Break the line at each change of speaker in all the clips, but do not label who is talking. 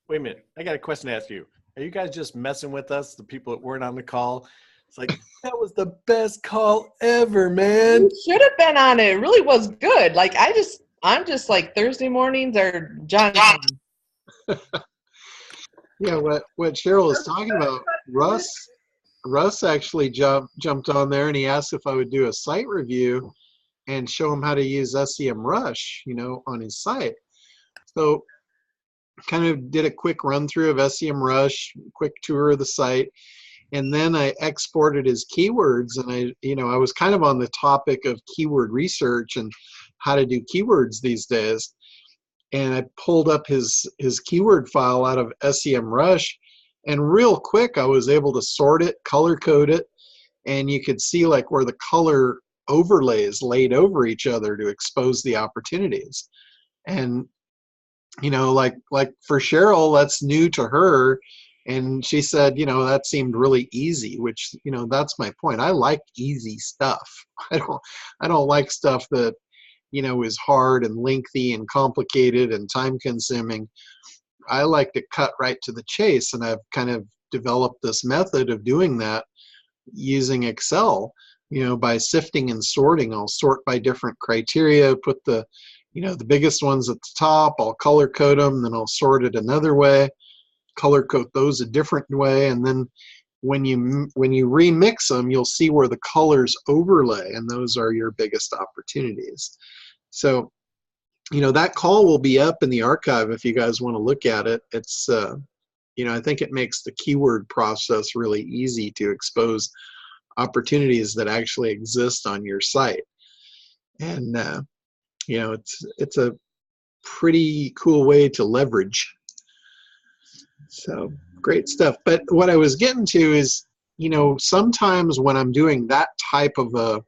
Wait a minute. I got a question to ask you. Are you guys just messing with us, the people that weren't on the call? It's like, that was the best call ever, man.
You should have been on it. It really was good. Like I'm just like Thursday mornings are John's time.
Yeah, what Cheryl was talking about, Russ actually jumped on there and he asked if I would do a site review and show him how to use SEMrush, on his site. So kind of did a quick run through of SEMrush, quick tour of the site, and then I exported his keywords, and I was kind of on the topic of keyword research and how to do keywords these days. And I pulled up his keyword file out of SEMrush, and real quick I was able to sort it, color code it, and you could see like where the color overlays laid over each other to expose the opportunities. And like for Cheryl, that's new to her, and she said, that seemed really easy, which, that's my point. I like easy stuff. I don't like stuff that is hard and lengthy and complicated and time consuming. I like to cut right to the chase, and I've kind of developed this method of doing that using Excel, by sifting and sorting. I'll sort by different criteria, put the biggest ones at the top, I'll color code them, then I'll sort it another way, color code those a different way, and then when you remix them, you'll see where the colors overlay, and those are your biggest opportunities. So, that call will be up in the archive if you guys want to look at it. It's, I think it makes the keyword process really easy to expose opportunities that actually exist on your site. And, it's a pretty cool way to leverage. So great stuff. But what I was getting to is, sometimes when I'm doing that type of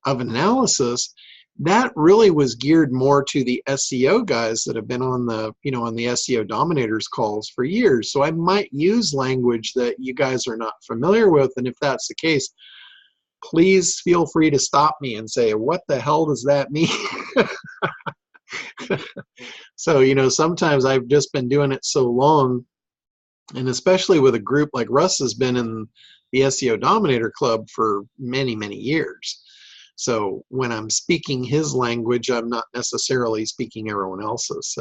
analysis, that really was geared more to the SEO guys that have been on the SEO Dominators calls for years. So I might use language that you guys are not familiar with. And if that's the case, please feel free to stop me and say, what the hell does that mean? So, sometimes I've just been doing it so long, and especially with a group like Russ has been in the SEO Dominator Club for many, many years. So when I'm speaking his language, I'm not necessarily speaking everyone else's.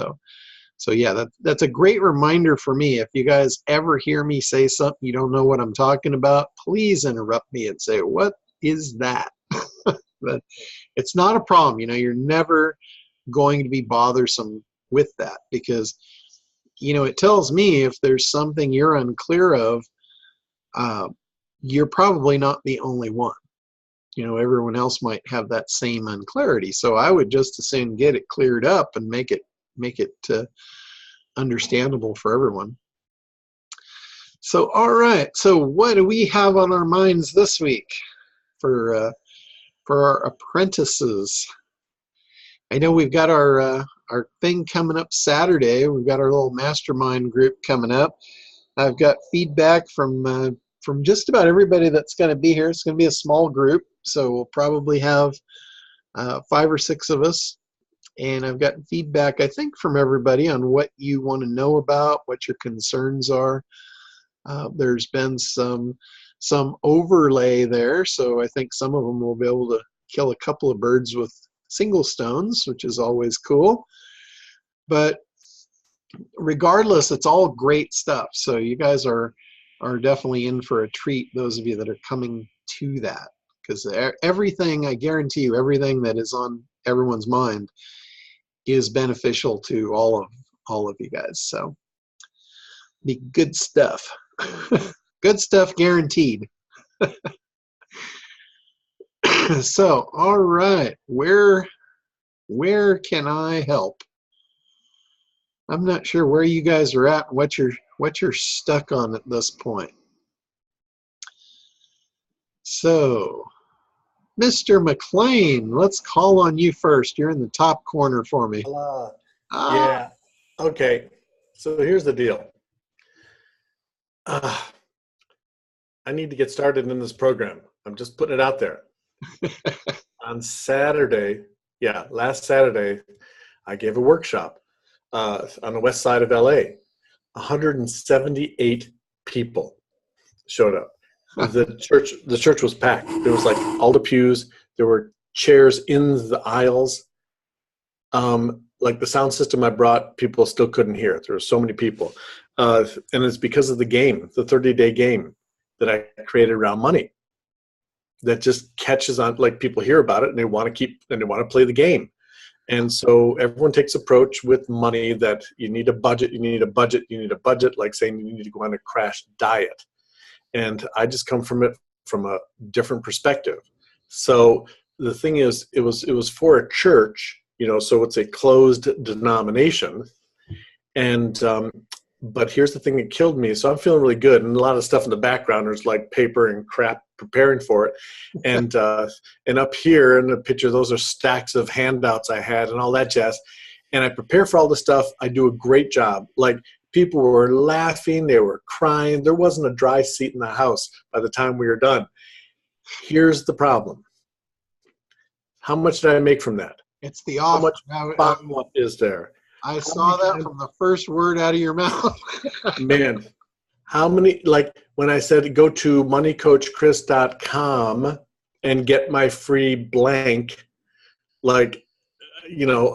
So yeah, that's a great reminder for me. If you guys ever hear me say something you don't know what I'm talking about, please interrupt me and say, what is that? But it's not a problem. You're never going to be bothersome with that, because it tells me if there's something you're unclear of, you're probably not the only one. Everyone else might have that same unclarity. So I would just as soon get it cleared up and make it understandable for everyone. So, all right. So what do we have on our minds this week for our apprentices? I know we've got our thing coming up Saturday. We've got our little mastermind group coming up. I've got feedback from just about everybody that's going to be here. It's going to be a small group, so we'll probably have 5 or 6 of us. And I've gotten feedback, I think, from everybody on what you want to know about, what your concerns are. There's been some overlay there, so I think some of them will be able to kill a couple of birds with single stones, which is always cool. But regardless, it's all great stuff. So you guys are definitely in for a treat, those of you that are coming to that, because everything, I guarantee you, everything that is on everyone's mind is beneficial to all of you guys. So be good stuff. Good stuff guaranteed. So, all right, where can I help? I'm not sure where you guys are at, what you're stuck on at this point. So, Mr. McLean, let's call on you first. You're in the top corner for me.
Yeah. Okay. So here's the deal. I need to get started in this program. I'm just putting it out there. On Saturday, last Saturday, I gave a workshop on the west side of LA. 178 people showed up. The church was packed. There was like all the pews. There were chairs in the aisles. Like the sound system I brought, people still couldn't hear it. There were so many people. And it's because of the game, the 30-day game that I created around money that just catches on. Like people hear about it and they want to play the game. And so everyone takes approach with money that you need a budget, like saying you need to go on a crash diet. And I just come from it from a different perspective. So the thing is, it was for a church, so it's a closed denomination. And but here's the thing that killed me. So I'm feeling really good, and a lot of stuff in the background, there's like paper and crap preparing for it. And up here in the picture, those are stacks of handouts I had and all that jazz. And I prepare for all the stuff. I do a great job. Like people were laughing, they were crying. There wasn't a dry seat in the house by the time we were done. Here's the problem. How much did I make from that?
It's the offer.
How much follow-up is there?
I saw that from the first word out of your mouth.
Man, how many, like when I said go to moneycoachchris.com and get my free blank, like,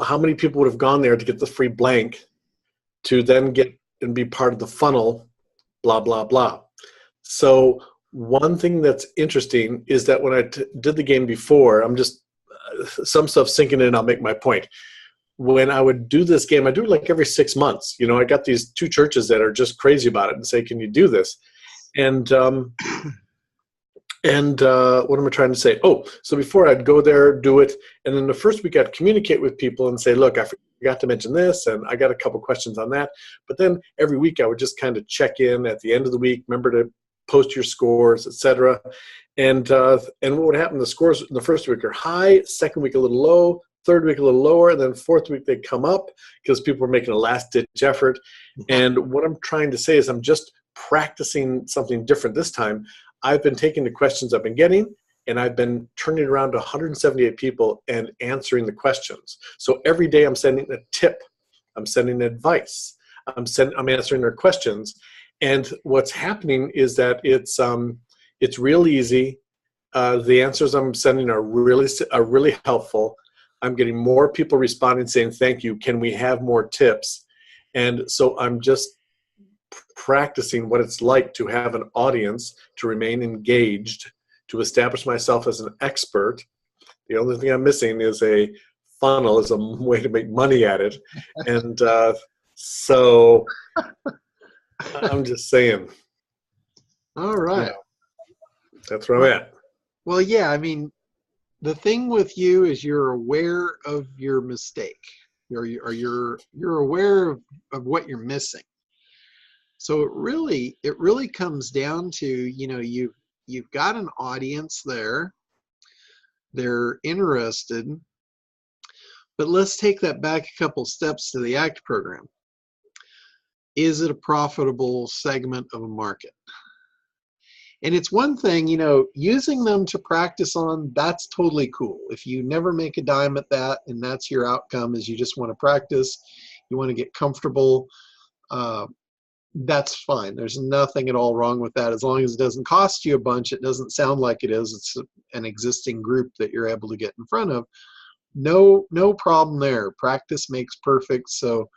how many people would have gone there to get the free blank to then get and be part of the funnel, blah, blah, blah. So one thing that's interesting is that when I did the game before, I'm just, some stuff sinking in, I'll make my point. When I would do this game, I do it like every 6 months. I got these 2 churches that are just crazy about it and say, can you do this? And what am I trying to say? Oh, so before I'd go there, do it. And then the first week I'd communicate with people and say, look, I forgot to mention this, and I got a couple questions on that. But then every week I would just kind of check in at the end of the week, remember to post your scores, etc. And what would happen, the scores in the first week are high, second week a little low, third week a little lower, and then fourth week they come up because people are making a last-ditch effort. And what I'm trying to say is I'm just practicing something different this time. I've been taking the questions I've been getting, and I've been turning it around to 178 people and answering the questions. So every day I'm sending a tip. I'm sending advice. I'm answering their questions. And what's happening is that it's real easy. The answers I'm sending are really helpful. I'm getting more people responding saying, thank you, can we have more tips? And so I'm just practicing what it's like to have an audience, to remain engaged, to establish myself as an expert. The only thing I'm missing is a funnel, is a way to make money at it. And so I'm just saying.
All right.
That's where I'm at.
Well, yeah, I mean, the thing with you is you're aware of your mistake. You're aware of what you're missing. So it really comes down to, you've got an audience there. They're interested. But let's take that back a couple steps to the ACT program. Is it a profitable segment of a market? And it's one thing, using them to practice on, that's totally cool. If you never make a dime at that and that's your outcome, is you just want to practice, you want to get comfortable, that's fine. There's nothing at all wrong with that. As long as it doesn't cost you a bunch, it doesn't sound like it is. It's an existing group that you're able to get in front of. No problem there. Practice makes perfect. So,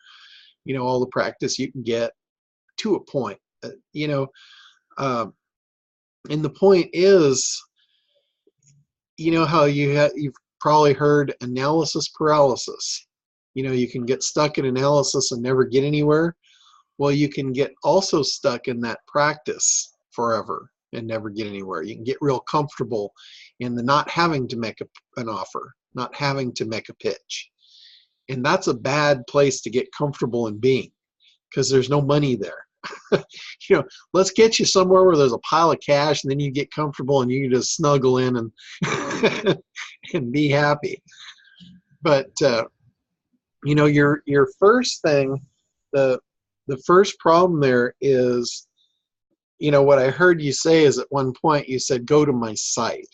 all the practice you can get to a point, and the point is, how you've probably heard analysis paralysis. You can get stuck in analysis and never get anywhere. Well, you can get also stuck in that practice forever and never get anywhere. You can get real comfortable in the not having to make an offer, not having to make a pitch. And that's a bad place to get comfortable in being, because there's no money there. Let's get you somewhere where there's a pile of cash, and then you get comfortable and you can just snuggle in and and be happy. But your first thing, the first problem there is, what I heard you say is at one point you said, go to my site.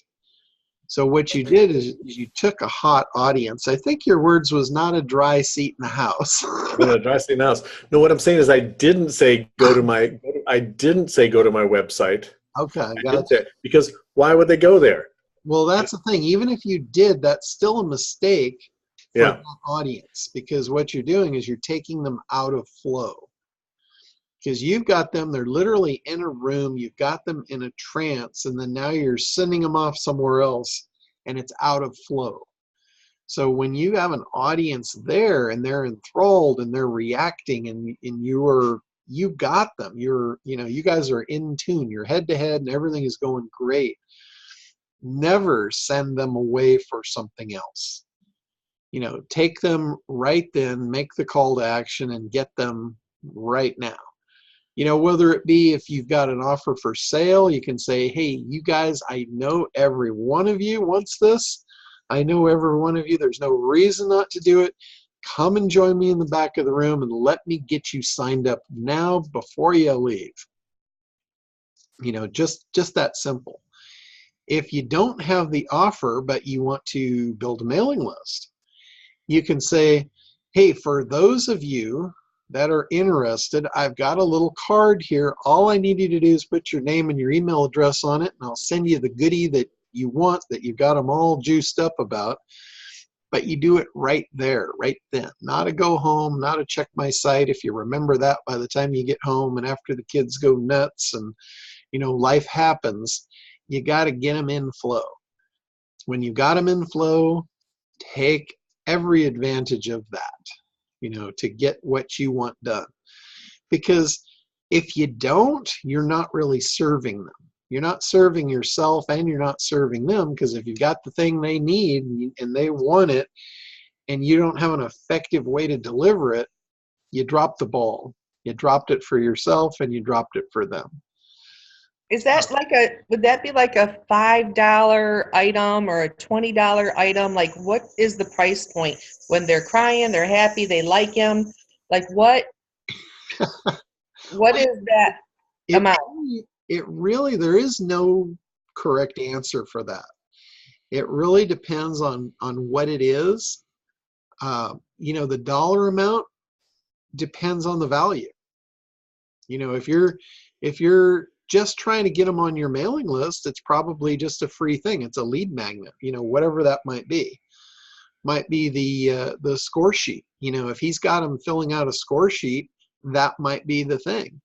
So what you did is you took a hot audience. I think your words was not a dry seat in the house.
No, dry seat in the house. No, what I'm saying is I didn't say go to my website.
Okay,
I
gotcha.
didn't say, because why would they go there?
Well, that's the thing. Even if you did, that's still a mistake for
Yeah.
that audience, because what you're doing is you're taking them out of flow. Because you've got them, they're literally in a room, you've got them in a trance, and then now you're sending them off somewhere else, and it's out of flow. So when you have an audience there and they're enthralled and they're reacting, and you've got them, you guys are in tune, you're head to head and everything is going great. Never send them away for something else. Take them right then, make the call to action and get them right now. Whether it be if you've got an offer for sale, you can say, hey, you guys, I know every one of you wants this. I know every one of you, there's no reason not to do it. Come and join me in the back of the room and let me get you signed up now before you leave. Just that simple. If you don't have the offer, but you want to build a mailing list, you can say, hey, for those of you that are interested, I've got a little card here. All I need you to do is put your name and your email address on it, and I'll send you the goodie that you want, that you've got them all juiced up about. But you do it right there, right then. Not a go home, not a check my site. If you remember that by the time you get home and after the kids go nuts and life happens, you got to get them in flow. When you got them in flow, take every advantage of that, to get what you want done. Because if you don't, you're not really serving them. You're not serving yourself and you're not serving them, because if you've got the thing they need and they want it and you don't have an effective way to deliver it, you dropped the ball. You dropped it for yourself and you dropped it for them.
Is that would that be like a $5 item or a $20 item? Like, what is the price point when they're crying, they're happy, they like him? Like, what is that amount?
There is no correct answer for that. It really depends on what it is. The dollar amount depends on the value. If you're just trying to get them on your mailing list, it's probably just a free thing. It's a lead magnet, whatever that might be. Might be the score sheet. If he's got them filling out a score sheet, that might be the thing.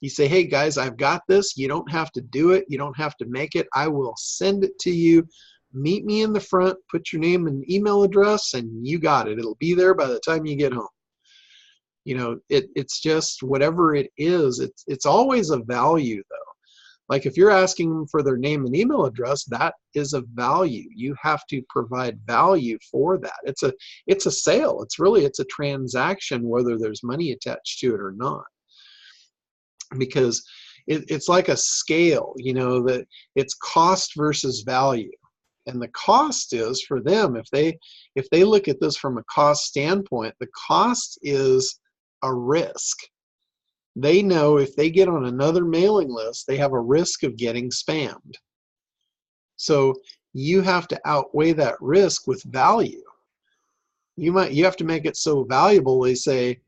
You say, hey guys, I've got this. You don't have to do it. You don't have to make it. I will send it to you. Meet me in the front, put your name and email address, and you got it. It'll be there by the time you get home. It's just whatever it is. It's always a value though. Like if you're asking them for their name and email address, that is a value. You have to provide value for that. It's a sale. It's a transaction, whether there's money attached to it or not. Because it's like a scale, that it's cost versus value. And the cost is for them, if they look at this from a cost standpoint, the cost is a risk. They know if they get on another mailing list, they have a risk of getting spammed. So you have to outweigh that risk with value. You have to make it so valuable. They say,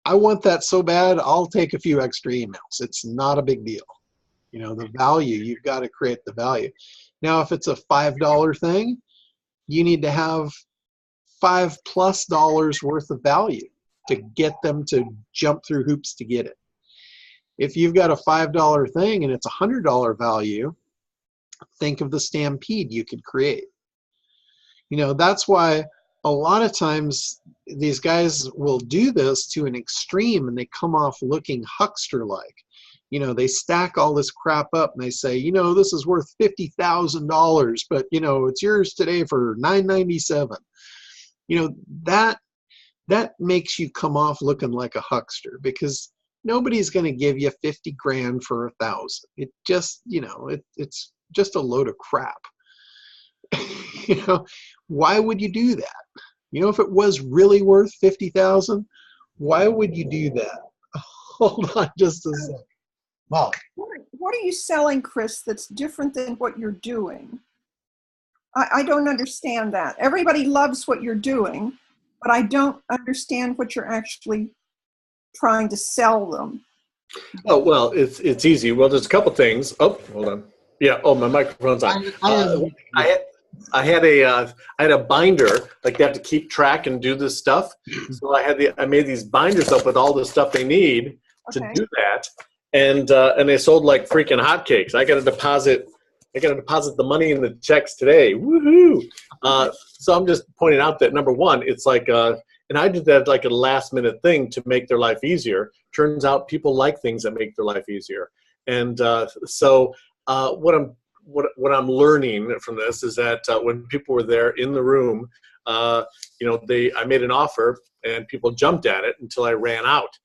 I want that so bad, I'll take a few extra emails. It's not a big deal. The value, you've got to create the value. Now, if it's a $5 thing, you need to have $5+ worth of value to get them to jump through hoops to get it. If you've got a $5 thing and it's a $100 value, think of the stampede you could create. That's why a lot of times these guys will do this to an extreme and they come off looking huckster-like. They stack all this crap up and they say, this is worth $50,000, but it's yours today for $997. That makes you come off looking like a huckster, because nobody's going to give you 50 grand for 1,000. It just, it's just a load of crap. Why would you do that? If it was really worth 50,000, why would you do that? Hold on just a second. Molly.
What are you selling, Chris, that's different than what you're doing? I don't understand that. Everybody loves what you're doing, but I don't understand what you're actually trying to sell them.
Oh, well, it's easy. Well, there's a couple things. Oh, hold on. Yeah. Oh, my microphone's on. I had a binder, like they have to keep track and do this stuff. So I made these binders up with all the stuff they need to do that, and they sold like freaking hotcakes. I got to deposit the money in the checks today. Woohoo! So I'm just pointing out that number one, it's like and I did that like a last minute thing to make their life easier. Turns out people like things that make their life easier, and so what I'm learning from this is that when people were there in the room, I made an offer and people jumped at it until I ran out.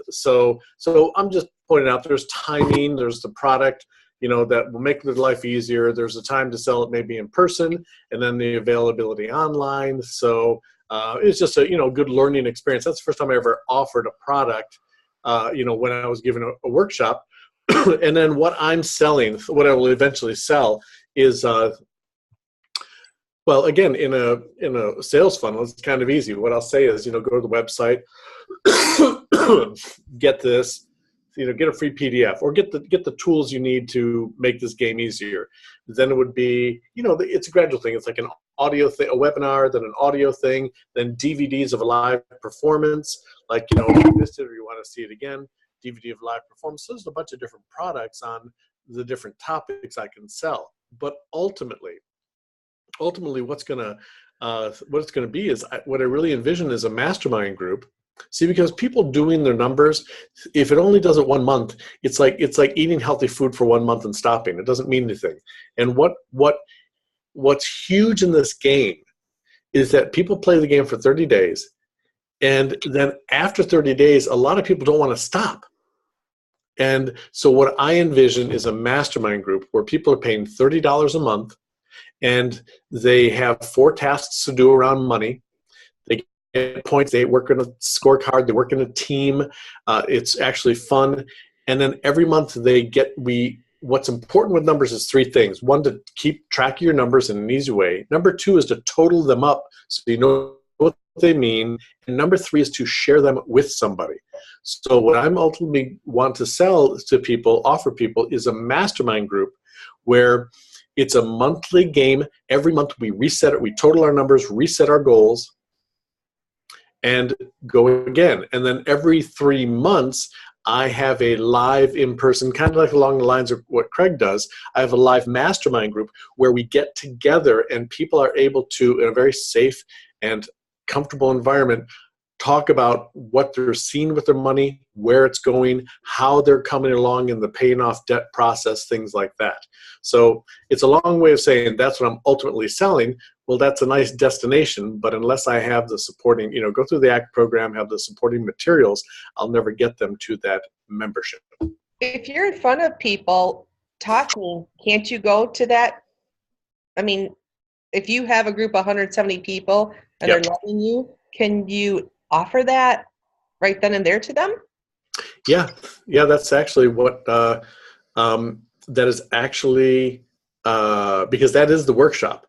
So I'm just pointing out there's timing, there's the product, that will make their life easier. There's a time to sell it maybe in person, and then the availability online. So it's just a good learning experience. That's the first time I ever offered a product. When I was giving a workshop. And then what I'm selling, what I will eventually sell is, well, again, in a sales funnel, it's kind of easy. What I'll say is, go to the website, get this, get a free PDF, or get the tools you need to make this game easier. Then it would be, it's a gradual thing. It's like an audio thing, a webinar, then an audio thing, then DVDs of a live performance, like, if you missed it or you want to see it again. DVD of live performance. So there's a bunch of different products on the different topics I can sell. But ultimately, what's gonna be is what I really envision is a mastermind group. See, because people doing their numbers, if it only does it 1 month, it's like eating healthy food for 1 month and stopping. It doesn't mean anything. And what's huge in this game is that people play the game for 30 days. And then after 30 days, a lot of people don't want to stop. And so what I envision is a mastermind group where people are paying $30 a month, and they have 4 tasks to do around money. They get points. They work on a scorecard. They work in a team. It's actually fun. And then every month what's important with numbers is 3 things. 1, to keep track of your numbers in an easy way. Number 2 is to total them up so you know what they mean. And number 3 is to share them with somebody. So what I'm ultimately want to sell to people, offer people, is a mastermind group where it's a monthly game. Every month we reset it, we total our numbers, reset our goals, and go again. And then every 3 months, I have a live in-person, kind of like along the lines of what Craig does. I have a live mastermind group where we get together and people are able to, in a very safe and comfortable environment, talk about what they're seeing with their money, where it's going, how they're coming along in the paying off debt process, things like that. So it's a long way of saying that's what I'm ultimately selling. Well, that's a nice destination, but unless I have the supporting, go through the ACT program, have the supporting materials, I'll never get them to that membership.
If you're in front of people talking, can't you go to that? I mean, if you have a group of 170 people and
Yep.
they're loving you, can you offer that right then and there to them?
Yeah, that's actually what that is actually because that is the workshop.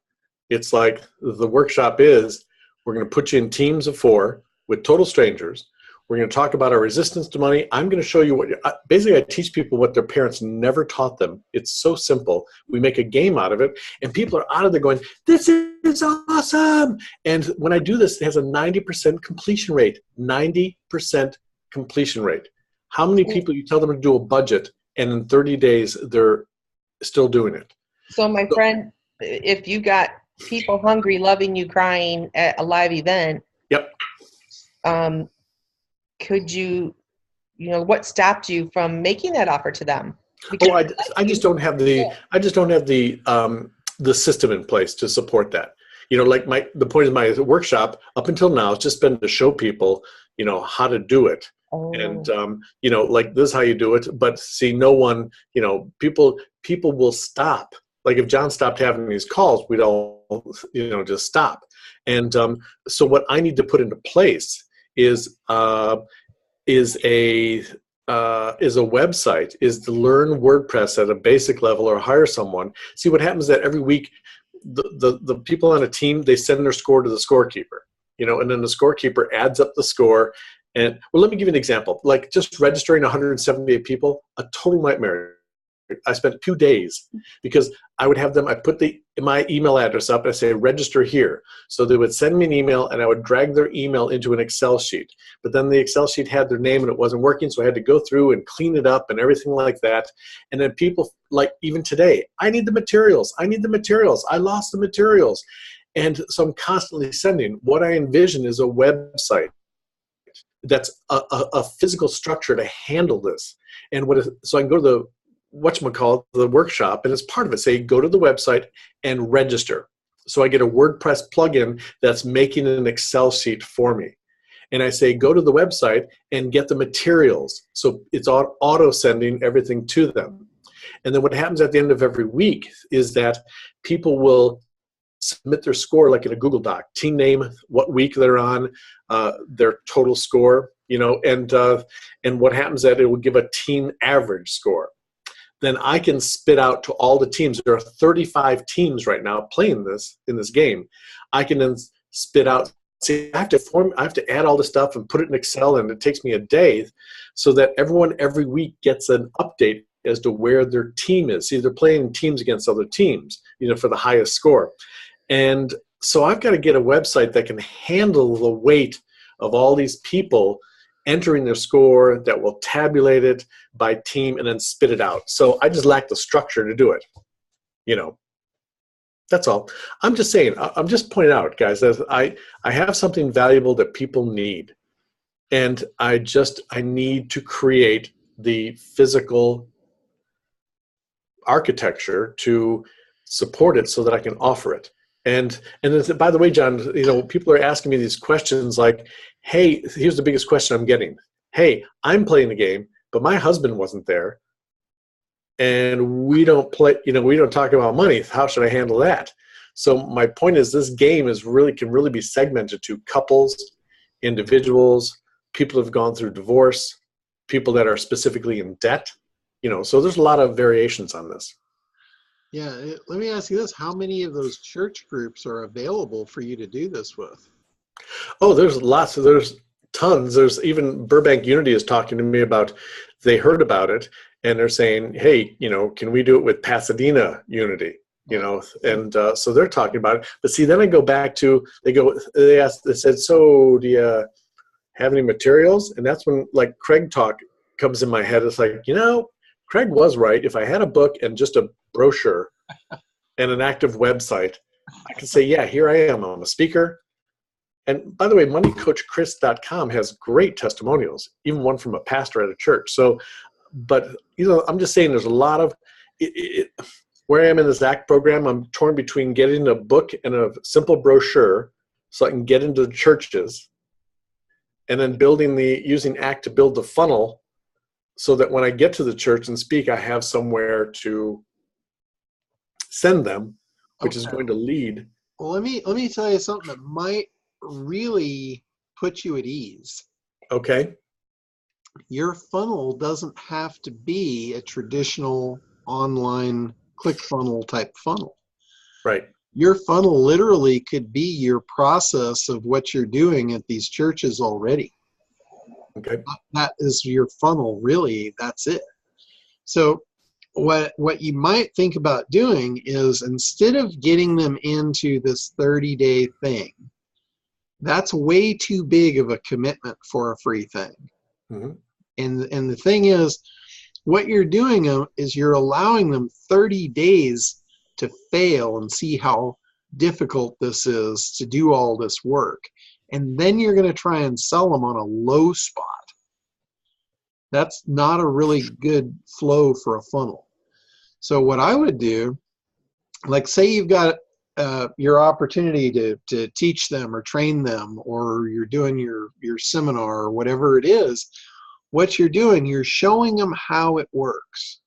It's like the workshop is we're going to put you in teams of 4 with total strangers. We're going to talk about our resistance to money. I'm going to show you basically I teach people what their parents never taught them. It's so simple. We make a game out of it, and people are out of there going, this is awesome. And when I do this, it has a 90% completion rate. 90% completion rate. How many people you tell them to do a budget, and in 30 days, they're still doing it?
So my friend, if you got people hungry, loving you, crying at a live event,
yep.
Could you, what stopped you from making that offer to them?
I just don't have the system in place to support that. The point of my workshop up until now has just been to show people, how to do it. Oh. And, like this is how you do it. But see, no one, people will stop. Like if John stopped having these calls, we'd all, just stop. And so what I need to put into place is a website, is to learn WordPress at a basic level or hire someone. See, what happens is that every week the people on a team, they send their score to the scorekeeper, and then the scorekeeper adds up the score. And well, let me give you an example. Like just registering 178 people, a total nightmare. I spent 2 days because I would have them, I put my email address up and I say, register here. So they would send me an email and I would drag their email into an Excel sheet. But then the Excel sheet had their name and it wasn't working. So I had to go through and clean it up and everything like that. And then people, like even today, I need the materials. I lost the materials. And so I'm constantly sending. What I envision is a website that's a physical structure to handle this. And so I can go to the workshop, and as part of it, say, go to the website and register. So I get a WordPress plugin that's making an Excel sheet for me. And I say, go to the website and get the materials. So it's auto-sending everything to them. And then what happens at the end of every week is that people will submit their score like in a Google Doc, team name, what week they're on, their total score, and what happens is that it will give a team average score. Then I can spit out to all the teams. There are 35 teams right now playing in this game. I can then spit out. See, I have to add all this stuff and put it in Excel, and it takes me a day, so that everyone every week gets an update as to where their team is. See, they're playing teams against other teams, for the highest score. And so I've got to get a website that can handle the weight of all these people entering their score, that will tabulate it by team and then spit it out. So I just lack the structure to do it. That's all. I'm just saying, I'm just pointing out, guys, that I have something valuable that people need. And I need to create the physical architecture to support it so that I can offer it. And by the way, John, people are asking me these questions like, hey, here's the biggest question I'm getting. Hey, I'm playing the game, but my husband wasn't there. And we don't talk about money. How should I handle that? So my point is, this game can really be segmented to couples, individuals, people who have gone through divorce, people that are specifically in debt. So there's a lot of variations on this.
Yeah, let me ask you this. How many of those church groups are available for you to do this with?
Oh, there's tons. There's even Burbank Unity is talking to me about, they heard about it and they're saying, hey, can we do it with Pasadena Unity? And so they're talking about it. But see, then I go back to, they said, so do you have any materials? And that's when like Craig talk comes in my head. It's like, Craig was right. If I had a book and just a brochure and an active website, I could say, yeah, here I am. I'm a speaker. And by the way, moneycoachchris.com has great testimonials, even one from a pastor at a church. So, but, I'm just saying there's a lot of, where I am in this ACT program, I'm torn between getting a book and a simple brochure so I can get into the churches, and then using ACT to build the funnel so that when I get to the church and speak, I have somewhere to send them, which is going to lead.
Well, let me tell you something that might really put you at ease.
Okay.
Your funnel doesn't have to be a traditional online ClickFunnels type funnel.
Right.
Your funnel literally could be your process of what you're doing at these churches already.
Okay.
That is your funnel, really. That's it. So what you might think about doing is, instead of getting them into this 30-day thing, that's way too big of a commitment for a free thing.
Mm-hmm.
And the thing is, what you're doing is you're allowing them 30 days to fail and see how difficult this is to do all this work. And then you're going to try and sell them on a low spot. That's not a really good flow for a funnel. So what I would do, like say you've got your opportunity to teach them or train them, or you're doing your seminar or whatever it is, what you're doing, you're showing them how it works.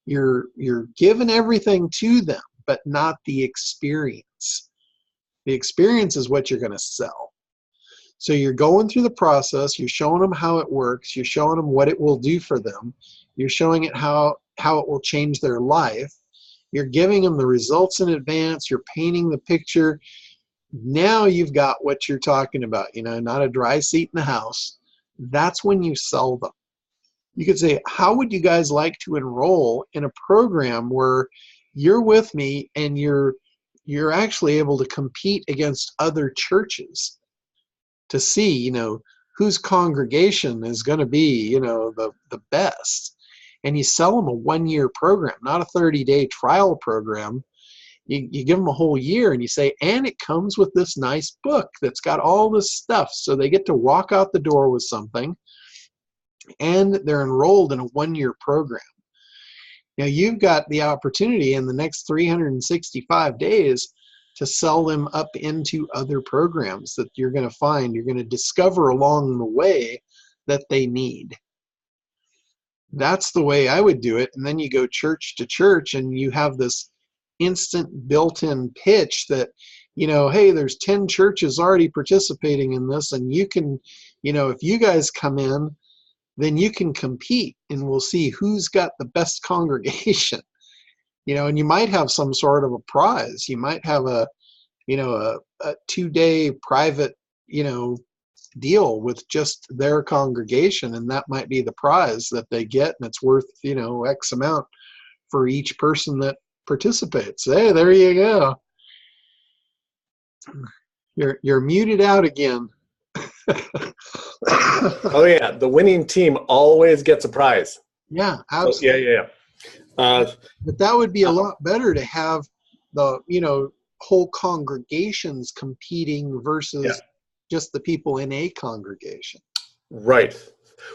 You're giving everything to them, but not the experience. The experience is what you're going to sell. So you're going through the process, you're showing them how it works, you're showing them what it will do for them, you're showing it how it will change their life, You're giving them the results in advance. You're painting the picture. Now you've got what you're talking about, not a dry seat in the house. That's when you sell them. You could say, how would you guys like to enroll in a program where you're with me and you're actually able to compete against other churches to see, whose congregation is going to be, the best. And you sell them a 1-year program, not a 30-day trial program. You give them a whole year and you say, and it comes with this nice book that's got all this stuff. So they get to walk out the door with something, and they're enrolled in a 1-year program. Now you've got the opportunity in the next 365 days to sell them up into other programs that you're going to find, you're going to discover along the way that they need. That's the way I would do it. And then you go church to church and you have this instant built-in pitch that, hey, there's 10 churches already participating in this, and you can, if you guys come in, then you can compete and we'll see who's got the best congregation. And you might have some sort of a prize. You might have a 2-day private, deal with just their congregation, and that might be the prize that they get, and it's worth, X amount for each person that participates. Hey, there you go. You're muted out again.
Oh yeah, the winning team always gets a prize.
Yeah, absolutely.
Yeah.
But that would be a lot better to have the whole congregations competing versus just the people in a congregation.
Right.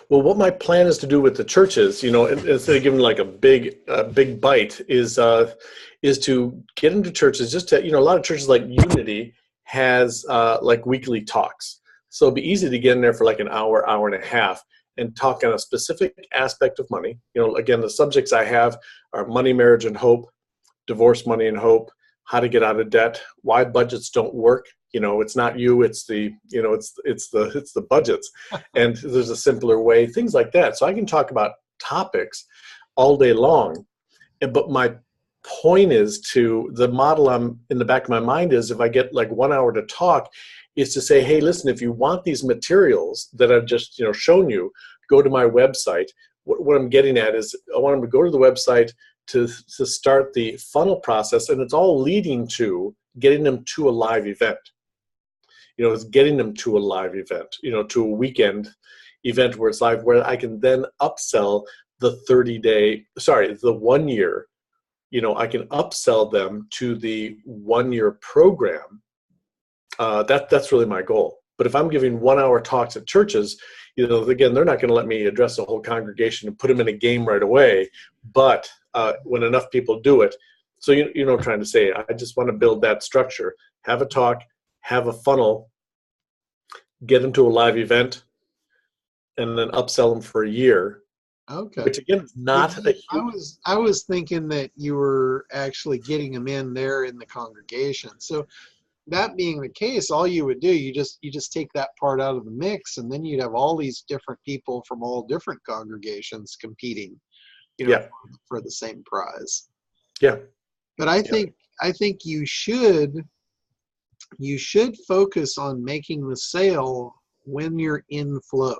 Well, what my plan is to do with the churches, instead of giving like a big bite, is to get into churches. Just to, a lot of churches like Unity has like weekly talks, so it'd be easy to get in there for like an hour and a half and talk on a specific aspect of money. Again, the subjects I have are money, marriage, and hope, divorce, money, and hope, how to get out of debt, why budgets don't work. It's not you, it's the, it's the budgets. And there's a simpler way, things like that. So I can talk about topics all day long. But my point is the model I'm in the back of my mind is, if I get like 1 hour to talk, is to say, hey, listen, if you want these materials that I've just, shown you, go to my website. What I'm getting at is I want them to go to the website to start the funnel process, and it's all leading to getting them to a live event. It's getting them to a live event, to a weekend event where it's live, where I can then upsell the 1 year, I can upsell them to the 1-year program. That's really my goal. But if I'm giving 1 hour talks at churches, again, they're not going to let me address the whole congregation and put them in a game right away. But when enough people do it, so what I'm trying to say, I just want to build that structure, have a talk, have a funnel, get them to a live event, and then upsell them for a year.
Okay.
Which again is not a huge...
I was thinking that you were actually getting them in there in the congregation. So that being the case, all you would do, you just take that part out of the mix, and then you'd have all these different people from all different congregations competing, for the same prize.
Yeah.
But I think you should focus on making the sale when you're in flow.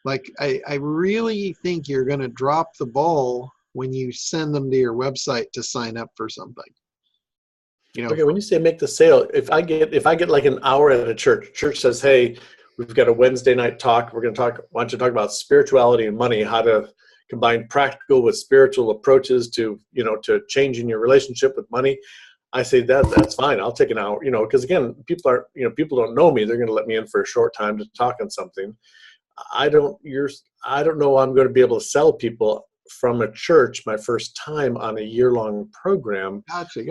Like I really think you're going to drop the ball when you send them to your website to sign up for something.
Okay, when you say make the sale, if I get like an hour at a church says, hey, we've got a Wednesday night talk, why don't you talk about spirituality and money, how to combine practical with spiritual approaches to changing your relationship with money. I say that's fine. I'll take an hour, because again, people don't know me. They're going to let me in for a short time to talk on something. I don't know I'm going to be able to sell people from a church my first time on a year-long program.
Gotcha.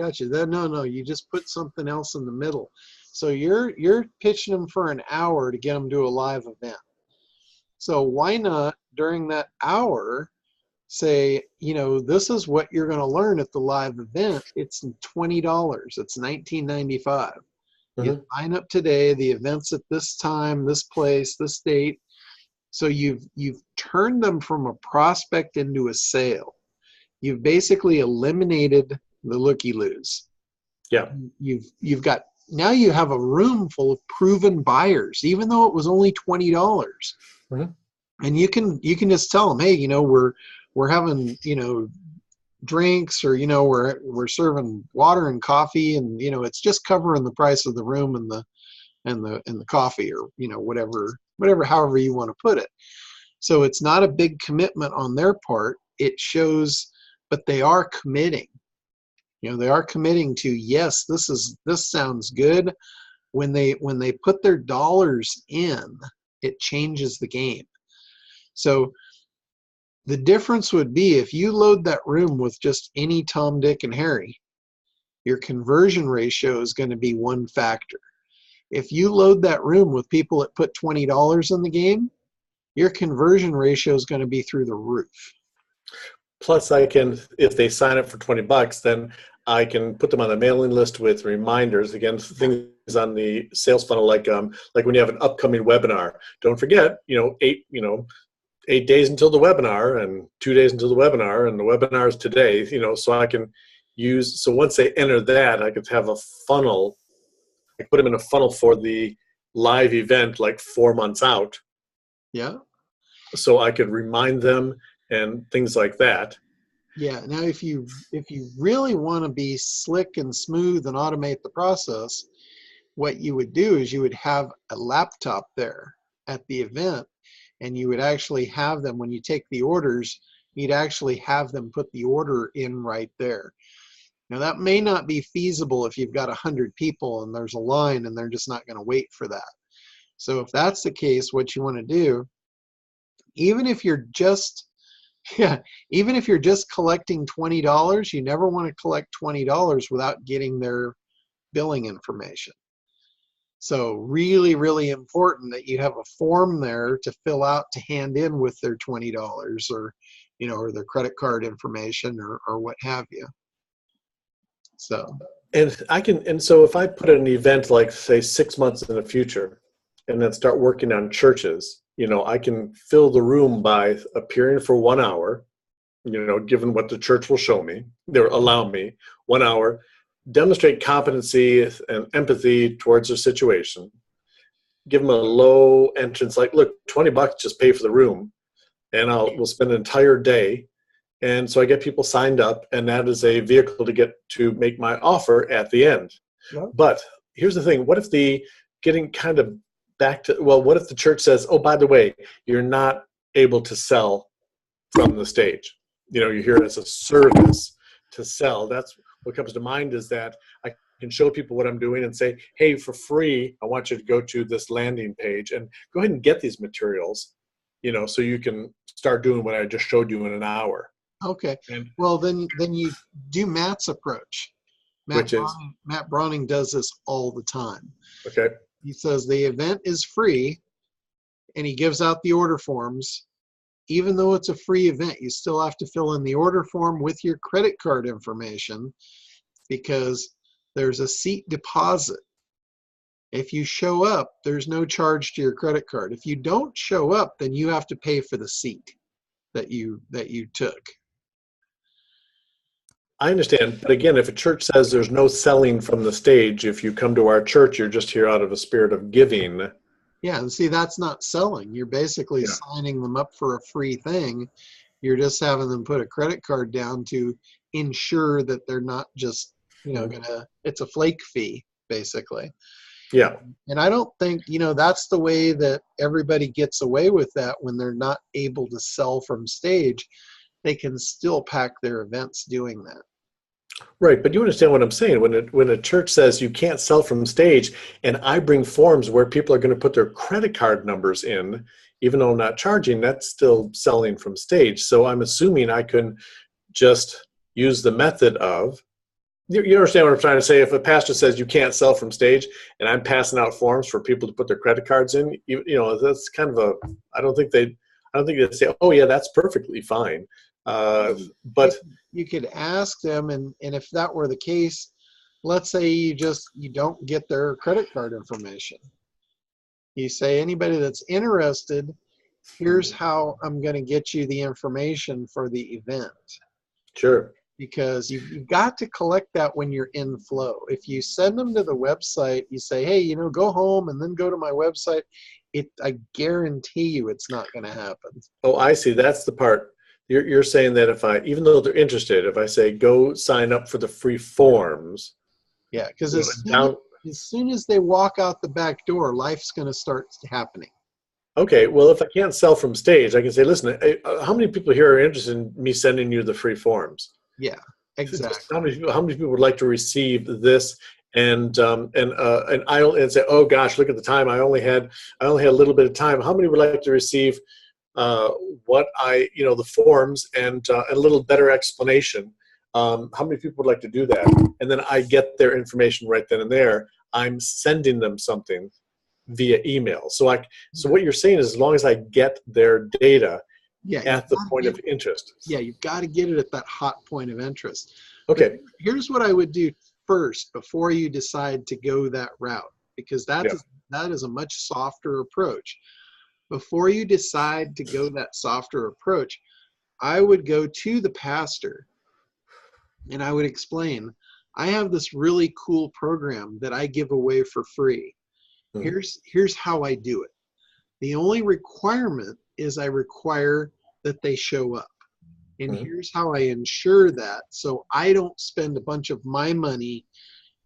No, you just put something else in the middle. So you're pitching them for an hour to get them to a live event. So why not during that hour say, this is what you're going to learn at the live event. It's $20. It's $19.95. Mm-hmm. You sign up today. The event's at this time, this place, this date. So you've turned them from a prospect into a sale. you've basically eliminated the looky-loos.
Yeah.
You've got, now you have a room full of proven buyers, even though it was only $20.
Mhm.
And you can just tell them, hey, you know, we're having, you know, drinks, or, you know, we're serving water and coffee, and, you know, it's just covering the price of the room and the coffee, or, you know, whatever, however you want to put it. So it's not a big commitment on their part. It shows, but they are committing. You know, they are committing to, yes, this sounds good. When they put their dollars in, it changes the game. So the difference would be, if you load that room with just any Tom, Dick, and Harry, your conversion ratio is going to be one factor. If you load that room with people that put $20 in the game, your conversion ratio is going to be through the roof.
Plus, I can, if they sign up for $20, then I can put them on the mailing list with reminders. Again, things on the sales funnel, like when you have an upcoming webinar. Don't forget, 8 days until the webinar, and 2 days until the webinar, and the webinar is today. So I can use. So once they enter that, I could have a funnel. I put them in a funnel for the live event, like 4 months out.
Yeah.
So I could remind them and things like that.
Yeah. Now, if you really want to be slick and smooth and automate the process, what you would do is you would have a laptop there at the event, and you would actually have them, when you take the orders, you'd actually have them put the order in right there. Now, that may not be feasible if you've got 100 people and there's a line and they're just not going to wait for that. So if that's the case, what you want to do, even if you're just collecting $20, you never want to collect $20 without getting their billing information. So really, really important that you have a form there to fill out to hand in with their $20, or, or their credit card information, or what have you. So.
And so if I put an event, like say 6 months in the future, and then start working on churches, I can fill the room by appearing for 1 hour, given what the church will show me, they'll allow me 1 hour, demonstrate competency and empathy towards their situation, give them a low entrance, like, look, $20, just pay for the room, and we'll spend an entire day. And so I get people signed up, and that is a vehicle to make my offer at the end.
Yeah.
But here's the thing. What if what if the church says, oh, by the way, you're not able to sell from the stage? You're here as a service to sell. That's what comes to mind, is that I can show people what I'm doing and say, hey, for free, I want you to go to this landing page and go ahead and get these materials, so you can start doing what I just showed you in an hour.
Okay. Well, then you do Matt's approach. Matt Browning does this all the time.
Okay.
He says the event is free, and he gives out the order forms. Even though it's a free event, you still have to fill in the order form with your credit card information, because there's a seat deposit. If you show up, there's no charge to your credit card. If you don't show up, then you have to pay for the seat that you took.
I understand. But again, if a church says there's no selling from the stage, if you come to our church, you're just here out of a spirit of giving.
Yeah, and see, that's not selling. You're basically signing them up for a free thing. You're just having them put a credit card down to ensure that they're not just, it's a flake fee, basically.
Yeah.
And I don't think, that's the way that everybody gets away with that. When they're not able to sell from stage, they can still pack their events doing that.
Right, but you understand what I'm saying. When a church says you can't sell from stage, and I bring forms where people are going to put their credit card numbers in, even though I'm not charging, that's still selling from stage. So I'm assuming I can just use the method of, you understand what I'm trying to say? If a pastor says you can't sell from stage, and I'm passing out forms for people to put their credit cards in, that's kind of I don't think they'd say, oh yeah, that's perfectly fine. But
you could ask them, and if that were the case, let's say you don't get their credit card information. You say, anybody that's interested, here's how I'm going to get you the information for the event.
Sure.
because you've got to collect that when you're in flow. If you send them to the website, you say, hey, you know, go home and then go to my website, I guarantee you it's not going to happen.
Oh, I see. That's the part. You're saying that if I, even though they're interested, if I say go sign up for the free forms,
Yeah, because
you know,
as soon as they walk out the back door, life's going to start happening.
okay, well, if I can't sell from stage, I can say, listen, how many people here are interested in me sending you the free forms?
Yeah, exactly.
How many people would like to receive this? And and say, oh gosh, look at the time. I only had a little bit of time. How many would like to receive the forms and a little better explanation? How many people would like to do that? And then I get their information right then and there. I'm sending them something via email. So what you're saying is, as long as I get their data at the point of interest.
Yeah, you've got to get it at that hot point of interest.
Okay.
But here's what I would do first before you decide to go that route, because that is a much softer approach. Before you decide to go that softer approach, I would go to the pastor and I would explain, I have this really cool program that I give away for free. Here's how I do it. The only requirement is I require that they show up. And here's how I ensure that. So I don't spend a bunch of my money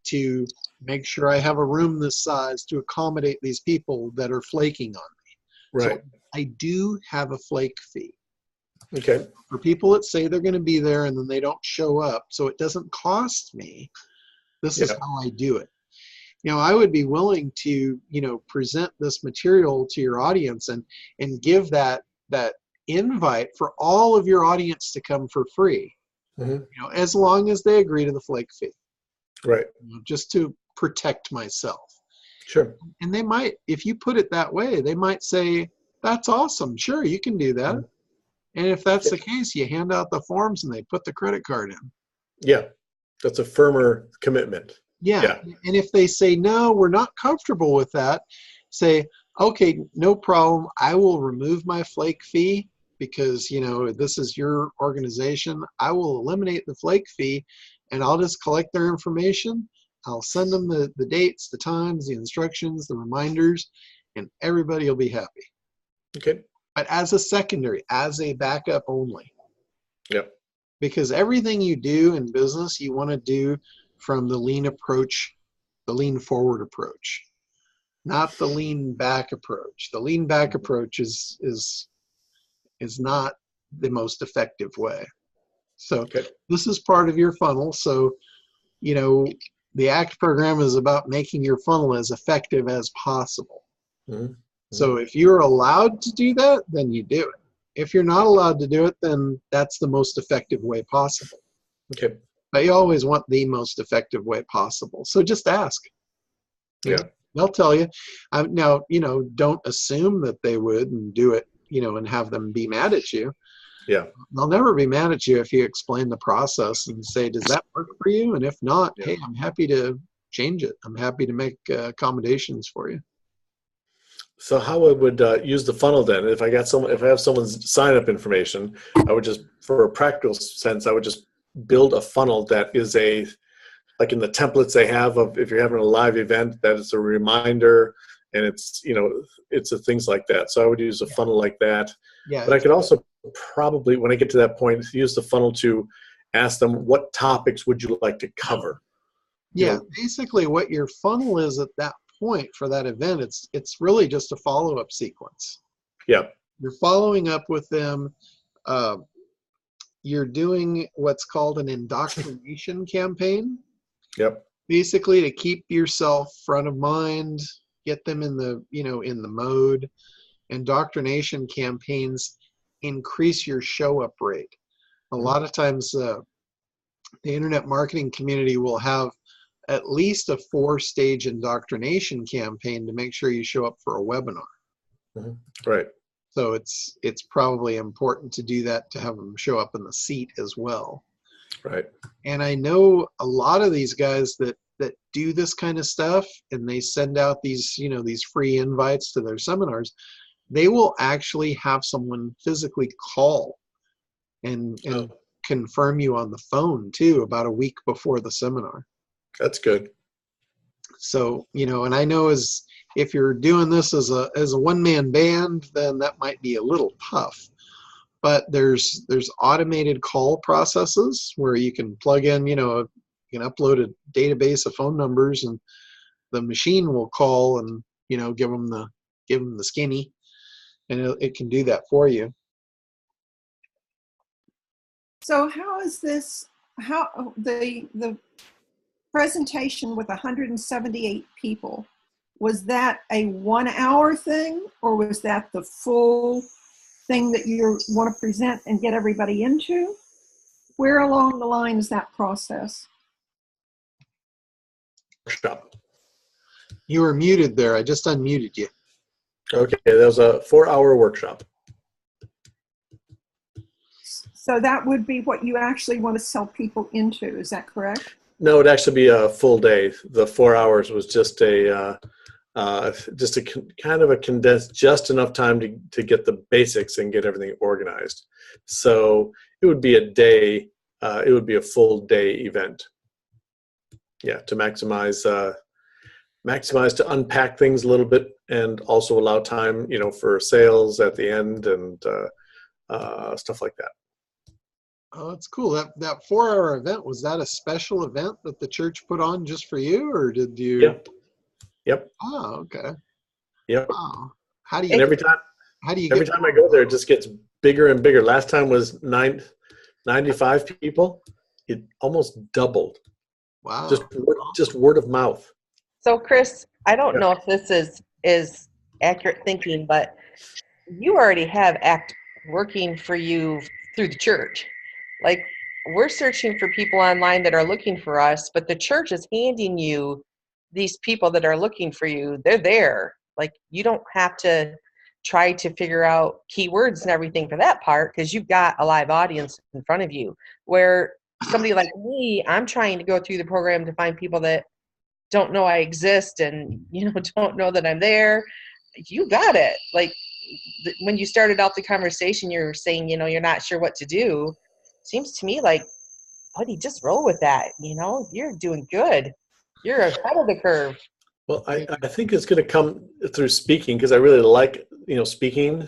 to make sure I have a room this size to accommodate these people that are flaking on me.
Right.
So I do have a flake fee.
Okay.
For people that say they're going to be there and then they don't show up, so it doesn't cost me, this is how I do it. You know, I would be willing to, present this material to your audience and give that invite for all of your audience to come for free, as long as they agree to the flake fee.
Right.
Just to protect myself.
Sure.
And they might, if you put it that way, they might say, that's awesome. Sure, you can do that. And if that's the case, you hand out the forms and they put the credit card in.
Yeah. That's a firmer commitment.
Yeah. And if they say, no, we're not comfortable with that, say, okay, no problem. I will remove my flake fee because, this is your organization. I will eliminate the flake fee and I'll just collect their information. I'll send them the dates, the times, the instructions, the reminders, and everybody will be happy.
Okay.
But as a secondary, as a backup only.
Yep.
Because everything you do in business, you want to do from the lean approach, the lean forward approach, not the lean back approach. The lean back approach is not the most effective way. So this is part of your funnel. So, the ACT program is about making your funnel as effective as possible. So if you're allowed to do that, then you do it. If you're not allowed to do it, then that's the most effective way possible.
Okay.
But you always want the most effective way possible. So just ask.
Yeah.
They'll tell you. Now, don't assume that they would and do it, and have them be mad at you.
Yeah.
They'll never be mad at you if you explain the process and say, does that work for you? And if not, hey, I'm happy to change it. I'm happy to make accommodations for you.
So how I would use the funnel then, if I have someone's sign up information, I would just, for a practical sense, I would just build a funnel that is like in the templates they have of, if you're having a live event, that it's a reminder and it's, it's things like that. So I would use a funnel like that.
Yeah.
But I could also probably, when I get to that point, use the funnel to ask them, what topics would you like to cover?
Yeah. Basically what your funnel is at that point for that event, it's really just a follow-up sequence.
Yeah.
You're following up with them. You're doing what's called an indoctrination campaign.
Yep.
Basically to keep yourself front of mind, get them in the, in the mode. Indoctrination campaigns increase your show up rate. A lot of times the internet marketing community will have at least a 4-stage indoctrination campaign to make sure you show up for a webinar.
Right.
So it's probably important to do that, to have them show up in the seat as well.
Right.
And I know a lot of these guys that do this kind of stuff, and they send out these, these free invites to their seminars. They will actually have someone physically call and confirm you on the phone too about a week before the seminar.
That's good.
So, and I know if you're doing this as a one-man band, then that might be a little tough. But there's automated call processes where you can plug in, you can upload a database of phone numbers, and the machine will call and give them the skinny, and it can do that for you.
So how is this? How the presentation with 178 people, was that a 1 hour thing, or was that the full thing that you want to present and get everybody into? Where along the line is that process?
Workshop.
You were muted there. I just unmuted you.
Okay, that was a 4-hour workshop.
So that would be what you actually want to sell people into, is that correct?
No, it'd actually be a full day. The 4 hours was just a kind of a condensed, just enough time to get the basics and get everything organized. So it would be a day. It would be a full day event. Yeah, to maximize to unpack things a little bit, and also allow time, for sales at the end and stuff like that.
Oh, that's cool. That 4-hour event, was that a special event that the church put on just for you, or did you?
Yep.
Oh, okay.
Yep.
Wow. How do you?
And every time I go there, it just gets bigger and bigger. Last time was 95 people. It almost doubled.
Wow.
Just word of mouth.
So Chris, I don't know if this is accurate thinking, but you already have ACT working for you through the church. Like, we're searching for people online that are looking for us, but the church is handing you these people that are looking for you. They're there. Like, you don't have to try to figure out keywords and everything for that part, because you've got a live audience in front of you. Where somebody like me, I'm trying to go through the program to find people that don't know I exist and don't know that I'm there. You got it. Like, when you started out the conversation, you were saying you're not sure what to do. Seems to me like, buddy, just roll with that. You're doing good. You're ahead of the curve.
Well, I think it's going to come through speaking, because I really like speaking,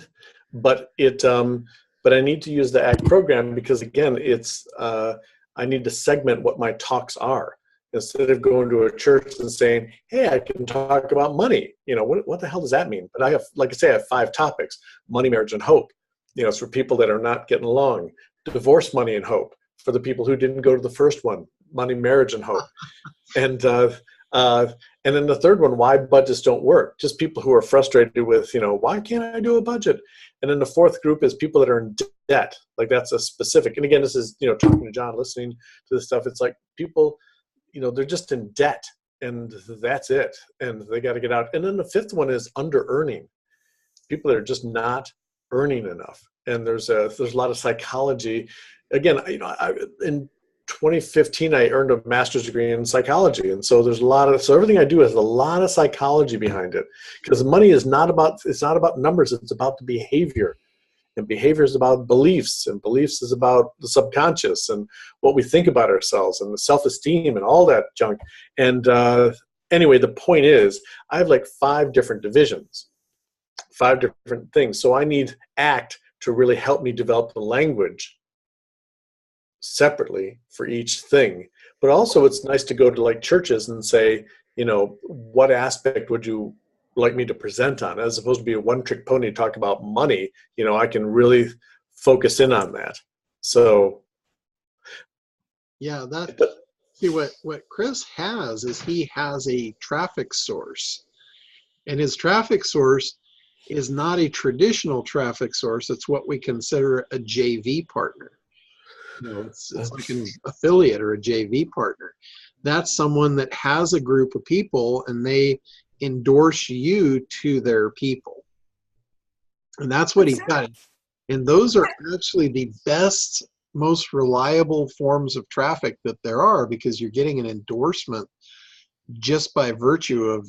but but I need to use the ACT program because, again, it's I need to segment what my talks are. Instead of going to a church and saying, hey, I can talk about money. What the hell does that mean? But I have, like I say, I have 5 topics: money, marriage, and hope. It's for people that are not getting along. Divorce, money, and hope. For the people who didn't go to the first one: money, marriage, and hope. And then the third one, why budgets don't work. Just people who are frustrated with, why can't I do a budget? And then the fourth group is people that are in debt. Like, that's a specific. And again, this is, talking to John, listening to this stuff. It's like people, they're just in debt, and that's it. And they got to get out. And then the fifth one is under earning. People that are just not earning enough. And there's a lot of psychology. Again, in 2015, I earned a master's degree in psychology. And so there's so everything I do has a lot of psychology behind it, because money is not about numbers. It's about the behavior. And behavior is about beliefs, and beliefs is about the subconscious and what we think about ourselves and the self-esteem and all that junk. And anyway, the point is, I have like 5 different divisions, 5 different things. So I need ACT to really help me develop the language separately for each thing. But also, it's nice to go to like churches and say, what aspect would you like me to present on, as opposed to be a one-trick pony to talk about money. I can really focus in on that. So
yeah, see what Chris has is he has a traffic source, and his traffic source is not a traditional traffic source. It's what we consider a JV partner. It's like an affiliate or a JV partner. That's someone that has a group of people and they endorse you to their people. And that's what he's got. And those are actually the best, most reliable forms of traffic that there are, because you're getting an endorsement just by virtue of,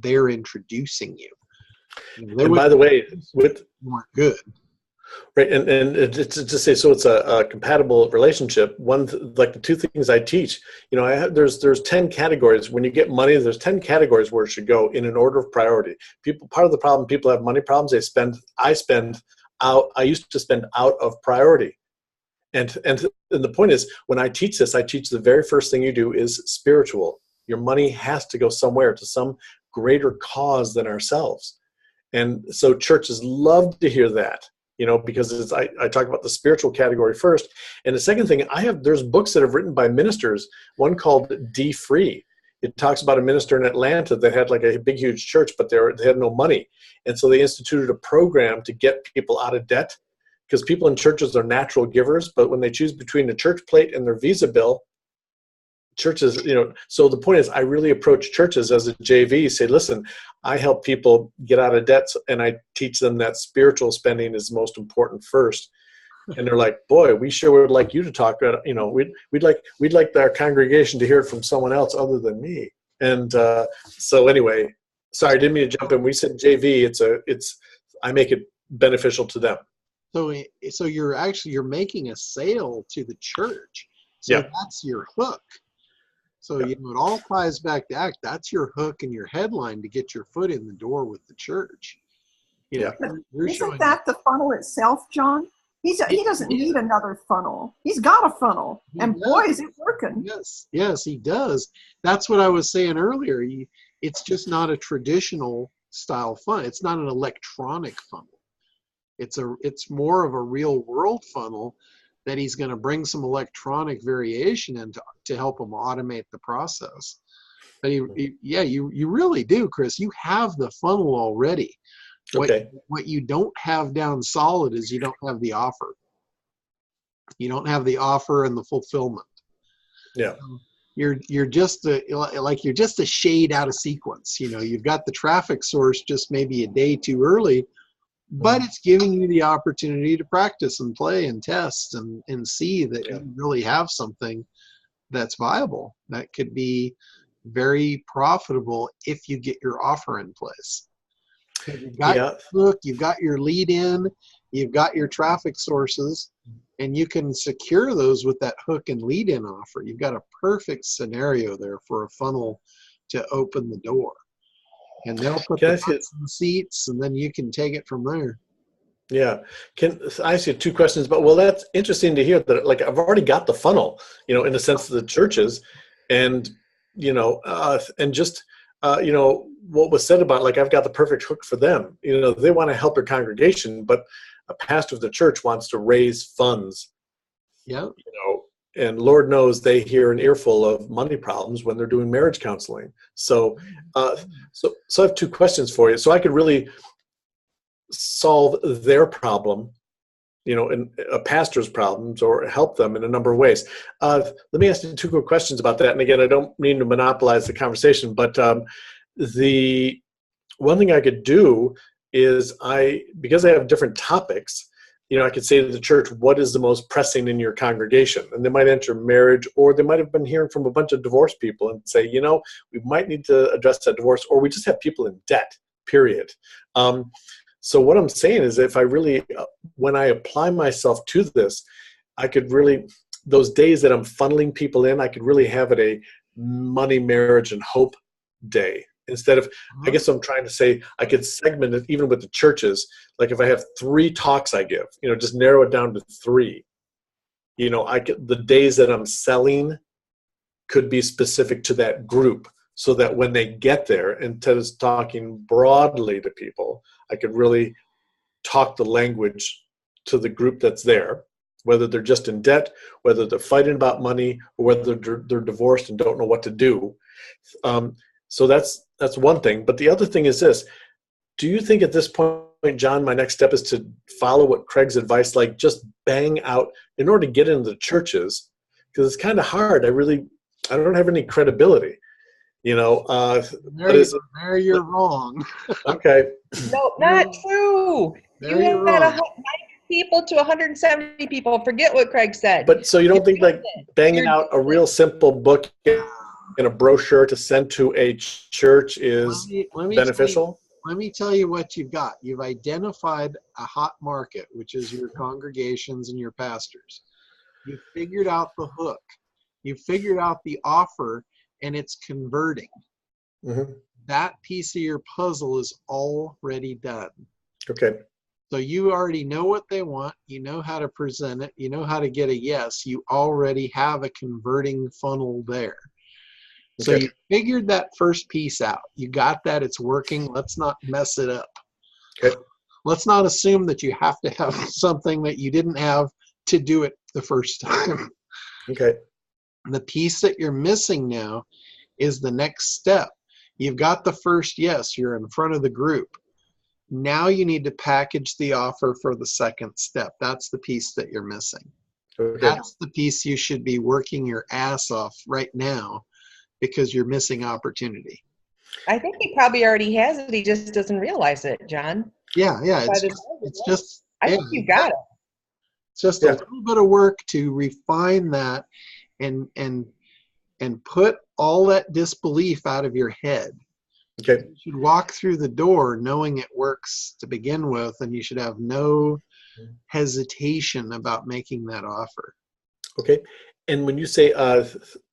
they're introducing you.
And by the way,
weren't good.
Right, and it's to say, so it's a compatible relationship. Like the two things I teach, there's 10 categories. When you get money, there's 10 categories where it should go in an order of priority. Part of the problem, people have money problems. I used to spend out of priority. And the point is, when I teach this, I teach the very first thing you do is spiritual. Your money has to go somewhere, to some greater cause than ourselves. And so churches love to hear that. Because I talk about the spiritual category first. And the second thing, there's books that have written by ministers, one called D Free. It talks about a minister in Atlanta that had like a big, huge church, but they had no money. And so they instituted a program to get people out of debt, because people in churches are natural givers, but when they choose between the church plate and their Visa bill, churches, so the point is, I really approach churches as a JV, say, listen, I help people get out of debt, and I teach them that spiritual spending is most important first. And they're like, boy, we sure would like you to talk about it. We'd like our congregation to hear it from someone else other than me. And so anyway, sorry, I didn't mean to jump in. We said JV, I make it beneficial to them.
So you're making a sale to the church. So
yeah.
That's your hook. So, it all ties back to ACT. That's your hook and your headline to get your foot in the door with the church.
Isn't that the funnel itself, John? He doesn't need another funnel. He's got a funnel. Boy, is it working.
Yes, he does. That's what I was saying earlier. It's just not a traditional style funnel. It's not an electronic funnel. It's more of a real world funnel that he's going to bring some electronic variation in to help him automate the process. But you really do, Chris. You have the funnel already.
Okay.
What you don't have down solid is you don't have the offer. You don't have the offer and the fulfillment.
Yeah.
You're just a shade out of sequence. You've got the traffic source just maybe a day too early, but it's giving you the opportunity to practice and play and test and see that you really have something that's viable, that could be very profitable if you get your offer in place. You've got your hook, you've got your lead in, you've got your traffic sources, and you can secure those with that hook and lead in offer. You've got a perfect scenario there for a funnel to open the door. And they'll put the butts in the seats, and then you can take it from there.
Yeah. Can I ask you two questions? But that's interesting to hear that. Like, I've already got the funnel, in the sense of the churches, and what was said about, like, I've got the perfect hook for them. They want to help their congregation, but a pastor of the church wants to raise funds.
Yeah.
And Lord knows they hear an earful of money problems when they're doing marriage counseling. So I have two questions for you. So I could really solve their problem, in a pastor's problems, or help them in a number of ways. Let me ask you two quick questions about that. And again, I don't mean to monopolize the conversation, but the one thing I could do is because I have different topics, I could say to the church, what is the most pressing in your congregation? And they might enter marriage, or they might have been hearing from a bunch of divorced people and say, we might need to address that divorce, or we just have people in debt, period. So what I'm saying is, if I really, when I apply myself to this, I could really, those days that I'm funneling people in, I could really have it a money, marriage, and hope day. Instead of, I guess I'm trying to say, I could segment it even with the churches. Like, if I have 3 talks I give, just narrow it down to 3. The days that I'm selling could be specific to that group, so that when they get there, instead of talking broadly to people, I could really talk the language to the group that's there, whether they're just in debt, whether they're fighting about money, or whether they're divorced and don't know what to do. So that's one thing. But the other thing is this. Do you think at this point, John, my next step is to follow what Craig's advice, like just bang out in order to get into the churches? Because it's kind of hard. I don't have any credibility.
There you're wrong.
Okay.
No, not true.
There
You
you're
had
wrong.
90 people to 170 people. Forget what Craig said.
But so you don't think like banging out a real simple book in a brochure to send to a church is beneficial?
let me tell you what you've got. You've identified a hot market, which is your congregations and your pastors. You've figured out the hook. You've figured out the offer, and it's converting.
Mm-hmm.
That piece of your puzzle is already done.
Okay.
So you already know what they want. You know how to present it. You know how to get a yes. You already have a converting funnel there. So
Okay.
you figured that first piece out. You got that. It's working. Let's not mess it up.
Okay.
Let's not assume that you have to have something that you didn't have to do it the first time.
Okay.
The piece that you're missing now is the next step. You've got the first yes. You're in front of the group. Now you need to package the offer for the second step. That's the piece that you're missing.
Okay.
That's the piece you should be working your ass off right now, because you're missing opportunity.
I think he probably already has it. He just doesn't realize it, John.
Yeah. It's just
I
yeah,
think you got it.
it's just
Yeah.
a little bit of work to refine that and put all that disbelief out of your head.
Okay.
You should walk through the door knowing it works to begin with, and you should have no hesitation about making that offer.
Okay. And when you say,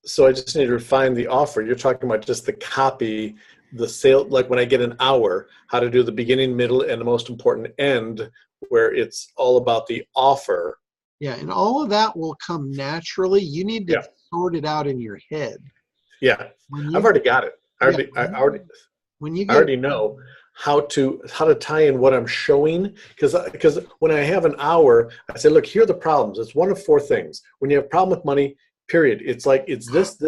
so I just need to refine the offer, you're talking about just the copy, the sale, like when I get an hour, how to do the beginning, middle, and the most important end, where it's all about the offer.
Yeah, and all of that will come naturally. You need to
Yeah.
sort it out in your head.
Yeah.
When you
I've already got it.
when you
I
get
already know how to tie in what I'm showing, because when I have an hour, I say, look, here are the problems. It's one of four things. When you have a problem with money, period, it's like it's this,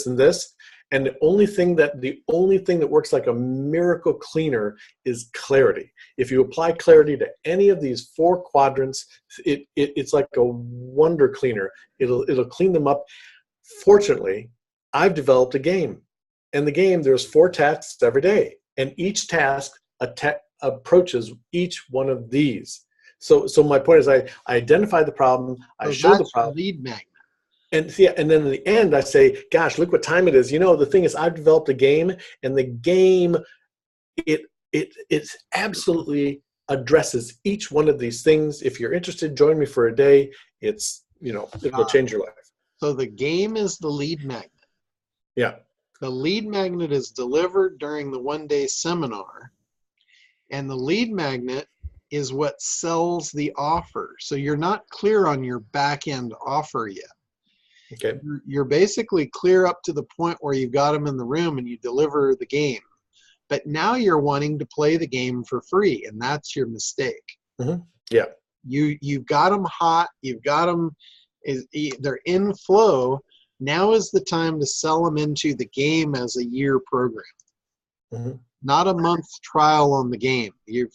and this, and the only thing that works like a miracle cleaner is clarity. If you apply clarity to any of these four quadrants, it's like a wonder cleaner. It'll clean them up. Fortunately, I've developed a game. In the game, there's 4 tasks every day, and each task approaches each one of these. So my point is, I identify the problem, I show the problem,
lead magnet.
and then in the end, I say, "Gosh, look what time it is." The thing is, I've developed a game, and the game it absolutely addresses each one of these things. If you're interested, join me for a day. It will change your life.
So the game is the lead magnet.
Yeah.
The lead magnet is delivered during the one-day seminar, and the lead magnet is what sells the offer. So you're not clear on your back-end offer yet.
Okay.
You're basically clear up to the point where you've got them in the room and you deliver the game. But now you're wanting to play the game for free, and that's your mistake.
Mm-hmm. Yeah.
You've got them hot. You've got them. They're in flow. Now is the time to sell them into the game as a year program, not a month trial on the game. You've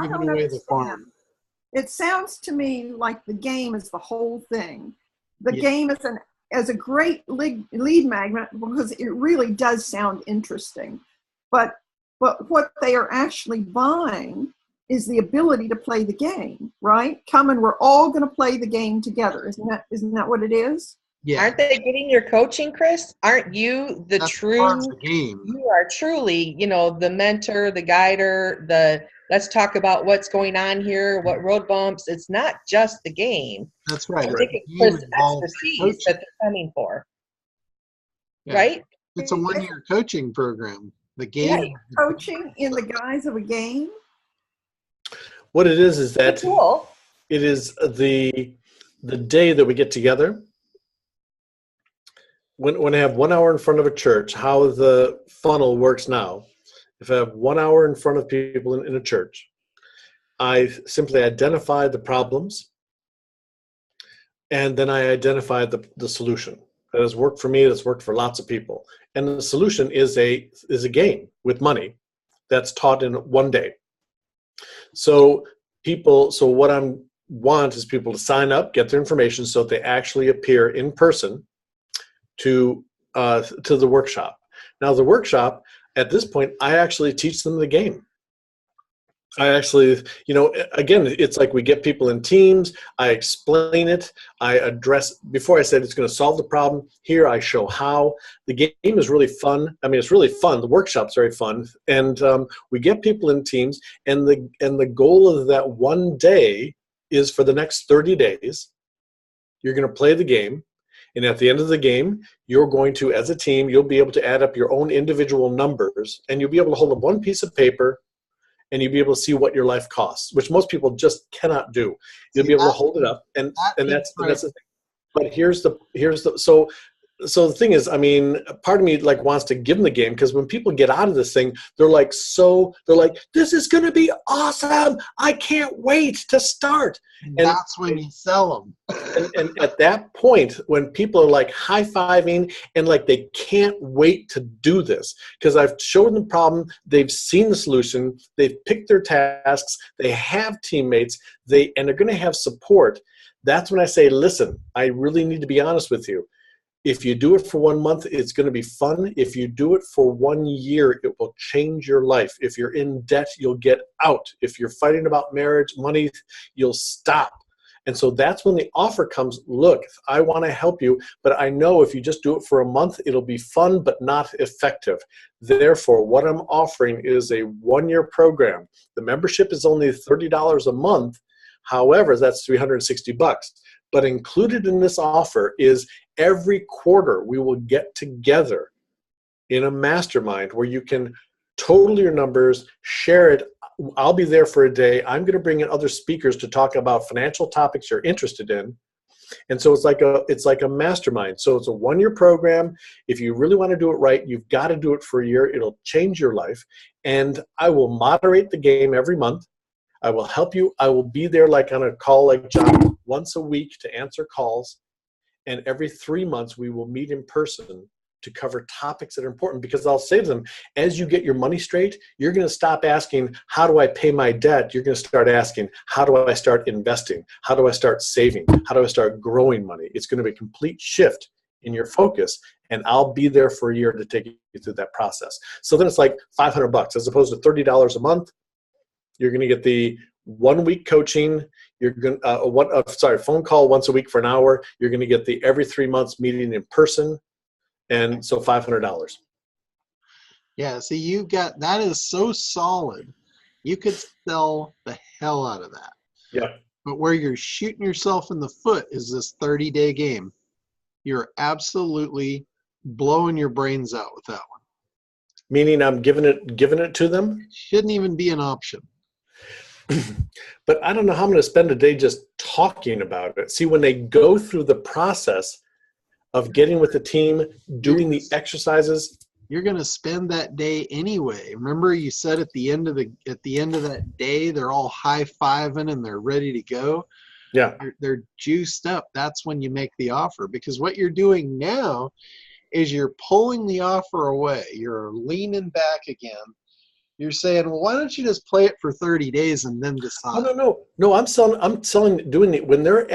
given away the farm.
It sounds to me like the game is the whole thing. The game is a great lead magnet, because it really does sound interesting. But what they are actually buying is the ability to play the game, right? Come and we're all going to play the game together. Isn't that what it is?
Yeah.
Aren't they getting your coaching, Chris? Aren't you
That's part of the game.
You are truly, the mentor, the guider, let's talk about what's going on here, what road bumps. It's not just the game.
That's right.
I think it's Chris' expertise that they're coming for.
Yeah.
Right?
It's a one-year coaching program. The game.
Yeah, coaching in the guise of a game.
What it is that
cool.
It is the day that we get together. When I have 1 hour in front of a church, how the funnel works now, if I have 1 hour in front of people in a church, I simply identify the problems, and then I identify the solution. That has worked for me, that's worked for lots of people. And the solution is a game with money that's taught in one day. So what I want is people to sign up, get their information so that they actually appear in person to the workshop. Now the workshop, at this point, I actually teach them the game. I actually, again, it's like we get people in teams. I explain it. I address, before I said it's going to solve the problem. Here I show how. The game is really fun. I mean, it's really fun. The workshop's very fun. And we get people in teams. And the goal of that one day is for the next 30 days, you're going to play the game. And at the end of the game, you're going to, as a team, you'll be able to add up your own individual numbers. And you'll be able to hold up one piece of paper, and you'll be able to see what your life costs, which most people just cannot do. You'll be able to hold it up, and that's the thing. But here's the so the thing is, I mean, part of me like wants to give them the game, because when people get out of this thing, they're like, this is going to be awesome. I can't wait to start.
And that's when you sell them.
and at that point, when people are like high-fiving and like they can't wait to do this, because I've shown them the problem, they've seen the solution, they've picked their tasks, they have teammates, and they're going to have support. That's when I say, listen, I really need to be honest with you. If you do it for 1 month, it's going to be fun. If you do it for 1 year, it will change your life. If you're in debt, you'll get out. If you're fighting about marriage, money, you'll stop. And so that's when the offer comes. Look, I want to help you, but I know if you just do it for a month, it'll be fun but not effective. Therefore, what I'm offering is a 1-year program. The membership is only $30 a month. However, that's $360. But included in this offer is every quarter we will get together in a mastermind where you can total your numbers, share it. I'll be there for a day. I'm going to bring in other speakers to talk about financial topics you're interested in. And so it's like a mastermind. So it's a 1-year program. If you really want to do it right, you've got to do it for a year. It'll change your life. And I will moderate the game every month. I will help you. I will be there like on a call like John once a week to answer calls. And every 3 months, we will meet in person to cover topics that are important, because I'll say to them, as you get your money straight, you're going to stop asking, how do I pay my debt? You're going to start asking, how do I start investing? How do I start saving? How do I start growing money? It's going to be a complete shift in your focus. And I'll be there for a year to take you through that process. So then it's like $500 as opposed to $30 a month. You're going to get the 1 week coaching. You're going phone call once a week for an hour. You're going to get the every 3 months meeting in person, and so $500.
Yeah, see, you got that is so solid. You could sell the hell out of that.
Yeah.
But where you're shooting yourself in the foot is this 30-day game. You're absolutely blowing your brains out with that one.
Meaning I'm giving it to them?
It shouldn't even be an option.
But I don't know how I'm going to spend a day just talking about it. See, when they go through the process of getting with the team, doing the exercises,
you're going to spend that day anyway. Remember, you said at the end of that day, they're all high-fiving and they're ready to go.
Yeah,
they're juiced up. That's when you make the offer, because what you're doing now is you're pulling the offer away. You're leaning back again. You're saying, well, why don't you just play it for 30 days and then decide?
No. I'm selling, doing it when they're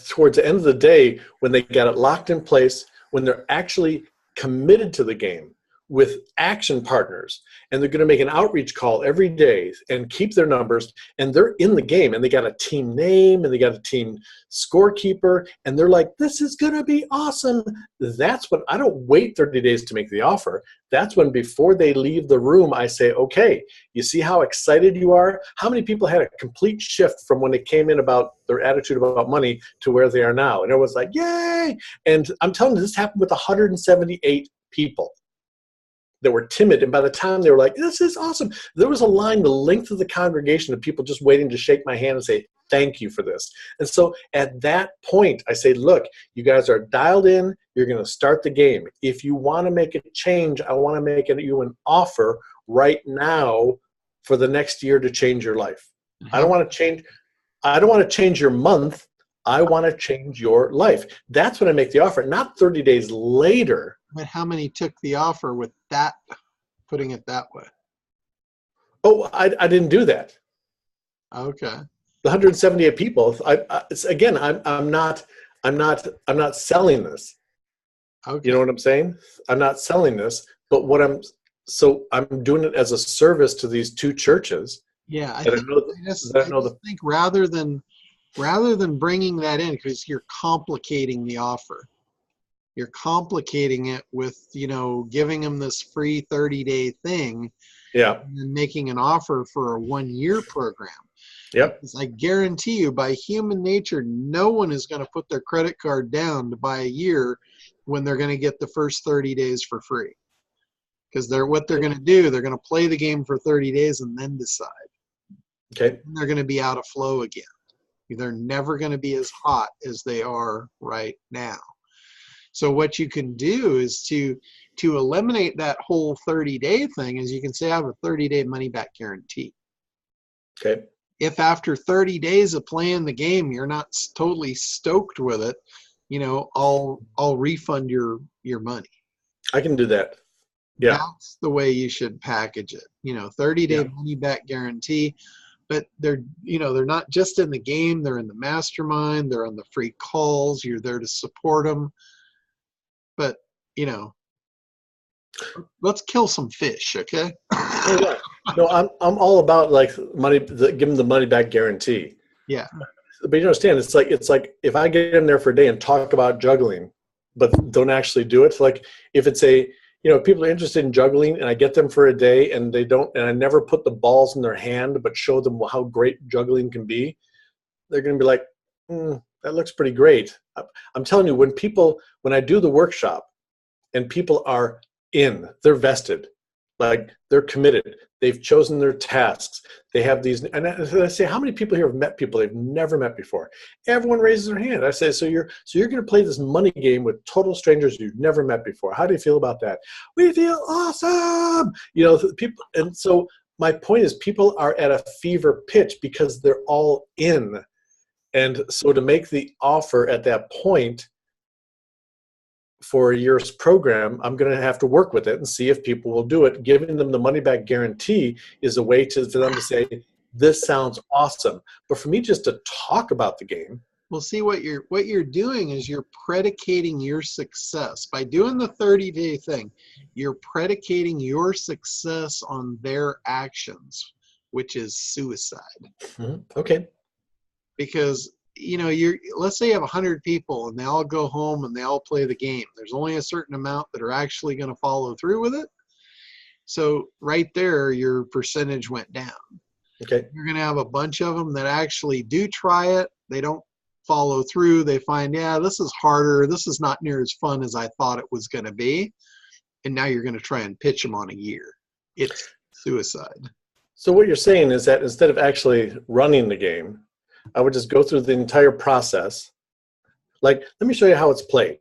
towards the end of the day, when they got it locked in place, when they're actually committed to the game with action partners, and they're going to make an outreach call every day and keep their numbers, and they're in the game, and they got a team name and they got a team scorekeeper, and they're like, this is going to be awesome. That's when I don't wait 30 days to make the offer. That's when, before they leave the room, I say, okay, you see how excited you are? How many people had a complete shift from when they came in about their attitude about money to where they are now? And everyone's like, yay. And I'm telling you, this happened with 178 people that were timid, and by the time they were like, this is awesome, there was a line the length of the congregation of people just waiting to shake my hand and say, thank you for this. And so at that point, I say, look, you guys are dialed in, you're going to start the game. If you want to make a change, I want to make you an offer right now for the next year to change your life. I don't want to change your month. I want to change your life. That's when I make the offer, not 30 days later.
But how many took the offer with that, putting it that way?
Oh, I didn't do that.
Okay.
The 178 people. I'm not selling this.
Okay.
You know what I'm saying? I'm not selling this, but I'm doing it as a service to these 2 churches,
Yeah, I
And
think
I
I
know
just think rather than bringing that in, because you're complicating the offer. You're complicating it with, giving them this free 30-day thing
yeah,
and then making an offer for a 1-year program.
yep,
Because I guarantee you, by human nature, no one is going to put their credit card down to buy a year when they're going to get the first 30 days for free. Because what they're going to do, they're going to play the game for 30 days and then decide.
okay,
And they're going to be out of flow again. They're never going to be as hot as they are right now. So what you can do is to eliminate that whole 30-day thing is you can say I have a 30-day money back guarantee.
okay.
If after 30 days of playing the game you're not totally stoked with it, I'll refund your money.
I can do that. Yeah,
That's the way you should package it. 30-day
yeah.
money back guarantee. But they're not just in the game, they're in the mastermind, they're on the free calls, you're there to support them. But, let's kill some fish, okay?
Oh, yeah. No, I'm all about like money. Give them the money back guarantee.
Yeah.
But you understand, it's like if I get in there for a day and talk about juggling, but don't actually do it. Like if it's people are interested in juggling and I get them for a day and they don't, and I never put the balls in their hand, but show them how great juggling can be, they're going to be like, that looks pretty great. I'm telling you, when I do the workshop and people are they're vested, like they're committed. They've chosen their tasks. They have these, and I say, how many people here have met people they've never met before? Everyone raises their hand. I say, so you're going to play this money game with total strangers you've never met before. How do you feel about that? We feel awesome. People, and so my point is, people are at a fever pitch because they're all in, and so to make the offer at that point for a year's program, I'm going to have to work with it and see if people will do it. Giving them the money back guarantee is a way for them to say, this sounds awesome. But for me just to talk about the game.
Well, see, what you're doing is you're predicating your success. By doing the 30-day thing, you're predicating your success on their actions, which is suicide.
Mm-hmm. Okay.
Because let's say you have 100 people and they all go home and they all play the game. There's only a certain amount that are actually going to follow through with it. So right there, your percentage went down.
Okay.
You're going to have a bunch of them that actually do try it. They don't follow through. They find, this is harder. This is not near as fun as I thought it was going to be. And now you're going to try and pitch them on a year. It's suicide.
So what you're saying is that instead of actually running the game, I would just go through the entire process. Like, let me show you how it's played.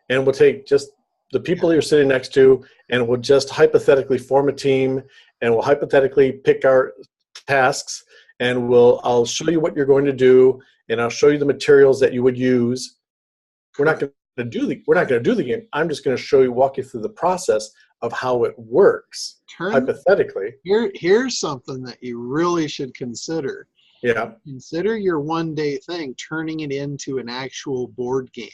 And we'll take just the people you're sitting next to, and we'll just hypothetically form a team, and we'll hypothetically pick our tasks, and I'll show you what you're going to do, and I'll show you the materials that you would use. We're not going to do the game. I'm just going to walk you through the process of how it works, hypothetically.
Here's something that you really should consider.
Yeah.
Consider your 1-day thing, turning it into an actual board game,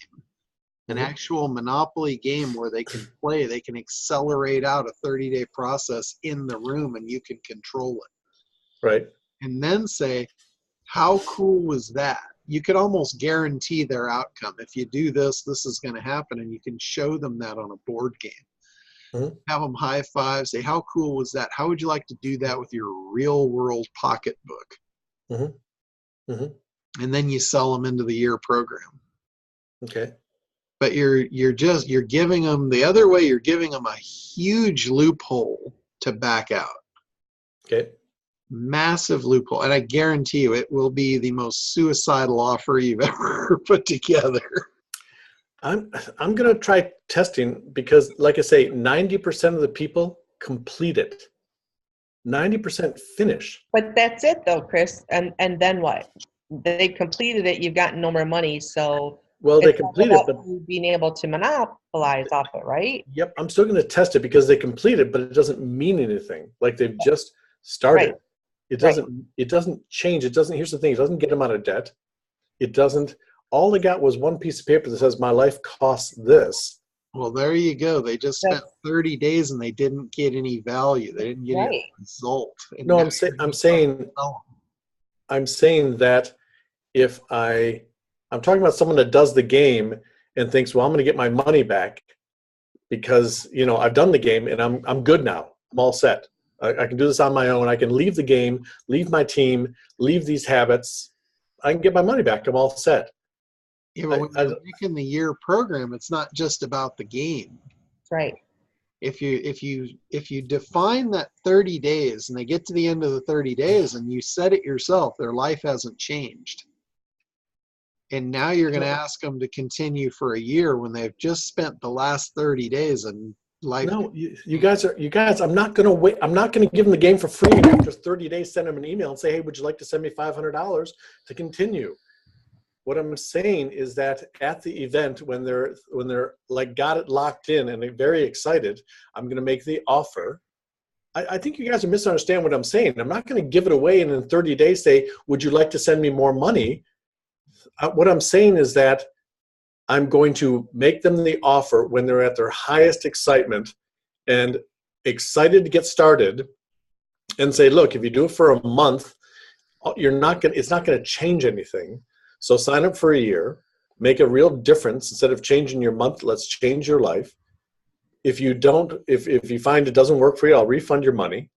an actual Monopoly game where they can play. They can accelerate out a 30-day process in the room and you can control it.
Right.
And then say, how cool was that? You could almost guarantee their outcome. If you do this, this is going to happen, and you can show them that on a board game. Mm-hmm. Have them high five, say, how cool was that? How would you like to do that with your real world pocketbook? Mm-hmm. Mm-hmm. And then you sell them into the year program.
Okay.
But you're giving them the other way. You're giving them a huge loophole to back out.
Okay.
Massive loophole, and I guarantee you, it will be the most suicidal offer you've ever put together.
I'm gonna try testing because, like I say, 90% of the people complete it. 90% finish.
But that's it though, Chris. And then what? They've completed it. You've gotten no more money. So
they complete it, but
being able to monopolize off it, right?
Yep. I'm still going to test it because they complete it, but it doesn't mean anything. Like they've just started. Right. It doesn't change. Here's the thing. It doesn't get them out of debt. It doesn't. All they got was one piece of paper that says my life costs this.
Well, there you go. They just spent 30 days and they didn't get any value. They didn't get any result. And
No,
now
I'm saying
you're just trying to sell 'em.
I'm saying that if I'm talking about someone that does the game and thinks, well, I'm going to get my money back because I've done the game and I'm good now. I'm all set. I can do this on my own. I can leave the game, leave my team, leave these habits. I can get my money back. I'm all set.
Yeah, but when you're making the year program, it's not just about the game.
That's right.
If you define that 30 days and they get to the end of the 30 days and you set it yourself, their life hasn't changed. And now you're going to ask them to continue for a year when they've just spent the last 30 days and life.
No, you guys, I'm not going to wait. I'm not going to give them the game for free. And after 30 days, send them an email and say, hey, would you like to send me $500 to continue? What I'm saying is that at the event, when they're like got it locked in and they're very excited, I'm going to make the offer. I think you guys are misunderstanding what I'm saying. I'm not going to give it away and in 30 days say, would you like to send me more money? What I'm saying is that I'm going to make them the offer when they're at their highest excitement and excited to get started and say, look, if you do it for a month, it's not going to change anything. So sign up for a year, make a real difference. Instead of changing your month, let's change your life. If you if you find it doesn't work for you, I'll refund your money.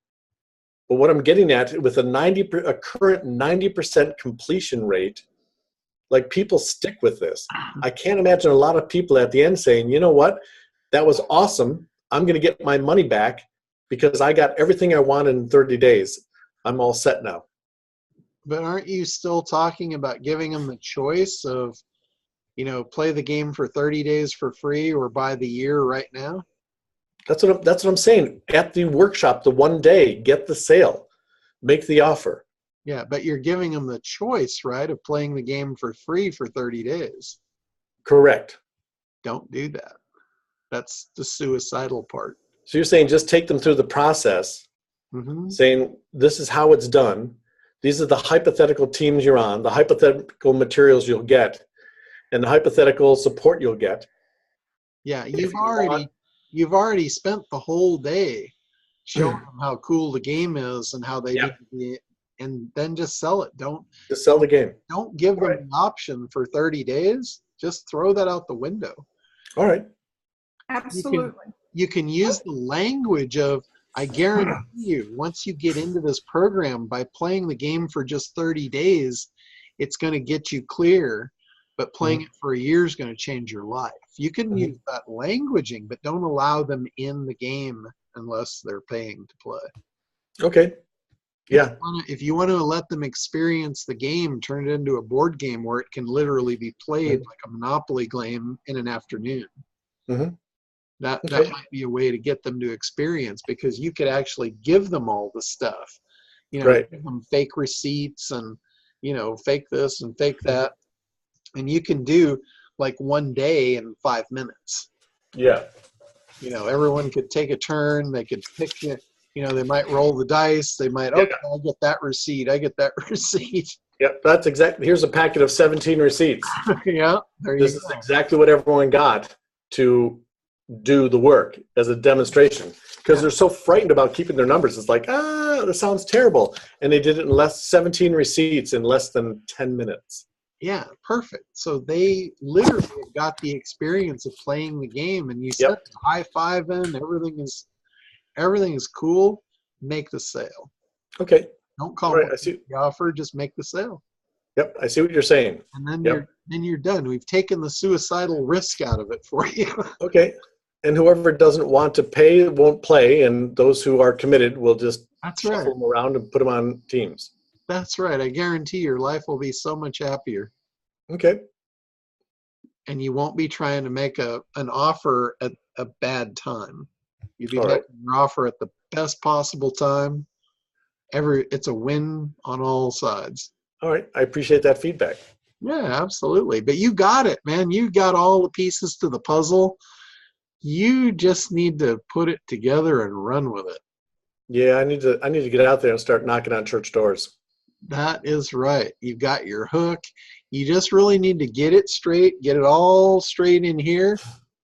But what I'm getting at with a current 90% completion rate, like people stick with this. I can't imagine a lot of people at the end saying, you know what, that was awesome. I'm going to get my money back because I got everything I wanted in 30 days. I'm all set now.
But aren't you still talking about giving them the choice of, play the game for 30 days for free or buy the year right now?
That's what I'm saying. At the workshop, the one day, get the sale, make the offer.
Yeah, but you're giving them the choice, right, of playing the game for free for 30 days.
Correct.
Don't do that. That's the suicidal part.
So you're saying just take them through the process, saying this is how it's done. These are the hypothetical teams you're on, the hypothetical materials you'll get, and the hypothetical support you'll get.
Yeah, you've already spent the whole day showing them how cool the game is and how they need to be, and then just sell it.
Just sell the game.
Don't give them an option for 30 days. Just throw that out the window.
All right.
Absolutely.
You can use the language of, I guarantee you, once you get into this program, by playing the game for just 30 days, it's going to get you clear, but playing it for a year is going to change your life. You can use that languaging, but don't allow them in the game unless they're paying to play.
Okay. Yeah.
If you want to let them experience the game, turn it into a board game where it can literally be played like a Monopoly game in an afternoon. That might be a way to get them to experience, because you could actually give them all the stuff, give them fake receipts and, fake this and fake that. And you can do like one day in 5 minutes.
Yeah.
Everyone could take a turn. They could pick it. They might roll the dice. They might, I get that receipt. I get that receipt.
Yep, that's exactly. Here's a packet of 17 receipts.
Yeah,
this is exactly what everyone got to do the work as a demonstration, because they're so frightened about keeping their numbers. It's like, that sounds terrible. And they did it in 17 receipts in less than 10 minutes.
Yeah, perfect. So they literally got the experience of playing the game, and you said high-fiving, everything is cool. Make the sale.
Okay.
Don't call it the offer, just make the sale.
Yep, I see what you're saying.
And then you're done. We've taken the suicidal risk out of it for you.
Okay. And whoever doesn't want to pay won't play, and those who are committed will just shuffle them around and put them on teams.
That's right. I guarantee your life will be so much happier.
Okay.
And you won't be trying to make an offer at a bad time. You'll be making your offer at the best possible time. It's a win on all sides.
All right. I appreciate that feedback.
Yeah, absolutely. But you got it, man. You got all the pieces to the puzzle. You just need to put it together and run with it.
Yeah, I need to get out there and start knocking on church doors.
That is right. You've got your hook. You just really need to get it straight, get it all straight in here,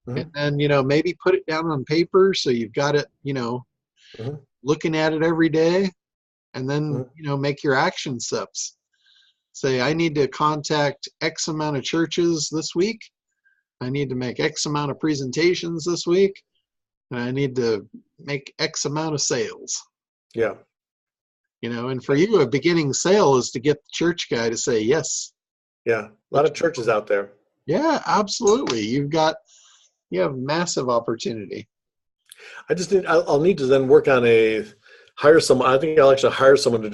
And then, maybe put it down on paper so you've got it,
Mhm.
looking at it every day. And then,
Mhm.
make your action steps. Say, I need to contact X amount of churches this week. I need to make X amount of presentations this week. And I need to make X amount of sales.
Yeah.
And for you, a beginning sale is to get the church guy to say yes.
Yeah. A lot of churches out there.
Yeah, absolutely. You have massive opportunity.
I'll need to then work on hire someone. I think I'll actually hire someone to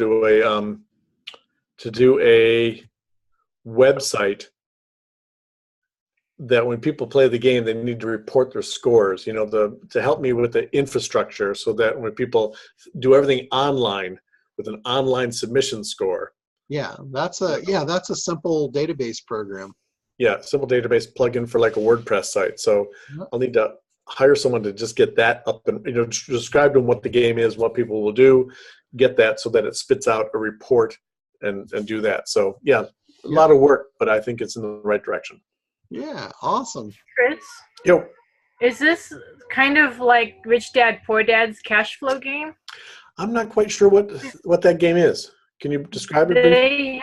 do a website that when people play the game, they need to report their scores, to help me with the infrastructure so that when people do everything online with an online submission score.
Yeah, that's a simple database program.
Yeah, simple database plugin for like a WordPress site. So I'll need to hire someone to just get that up and, describe to them what the game is, what people will do, get that so that it spits out a report and do that. So yeah, a lot of work, but I think it's in the right direction.
Yeah, awesome.
Chris?
Yo.
Is this kind of like Rich Dad, Poor Dad's cash flow game?
I'm not quite sure what that game is. Can you describe it briefly?
They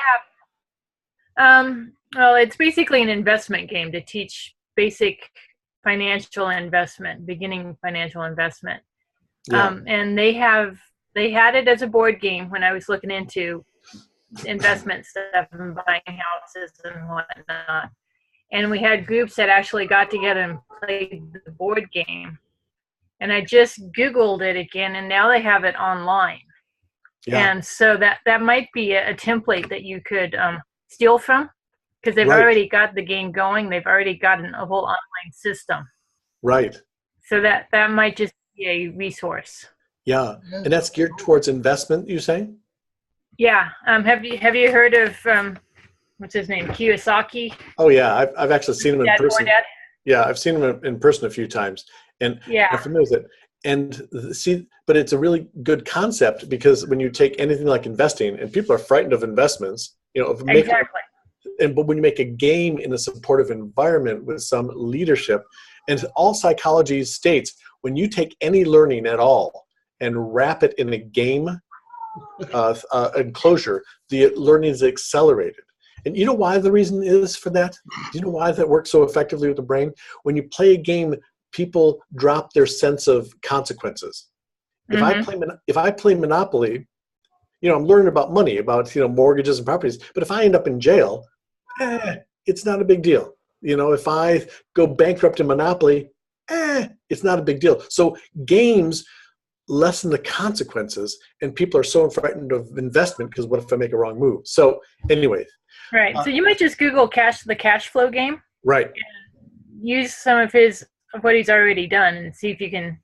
have, well, it's basically an investment game to teach basic financial investment, beginning financial investment.
Yeah.
And they had it as a board game when I was looking into investment stuff and buying houses and whatnot. And we had groups that actually got together and played the board game. And I just Googled it again, and now they have it online.
Yeah.
And so that might be a template that you could steal from, because they've
Right.
already got the game going. They've already got a whole online system.
Right.
So that might just be a resource.
Yeah. And that's geared towards investment, you say?
Yeah. Have you heard of what's his name, Kiyosaki?
Oh yeah, I've actually seen him in
Dad, Poor
person.
Dad?
Yeah, I've seen him in person a few times, and
Yeah.
I'm familiar with it. And but it's a really good concept, because when you take anything like investing, and people are frightened of investments,
Exactly.
but when you make a game in a supportive environment with some leadership, and all psychology states, when you take any learning at all and wrap it in a game enclosure, the learning is accelerated. And you know why the reason is for that? Do you know why that works so effectively with the brain? When you play a game, people drop their sense of consequences. If I play Monopoly, I'm learning about money, about mortgages and properties. But if I end up in jail, it's not a big deal. If I go bankrupt in Monopoly, it's not a big deal. So games lessen the consequences, and people are so frightened of investment because what if I make a wrong move? So anyway.
Right. So you might just Google the cash flow game.
Right.
Use some of what he's already done and see if you can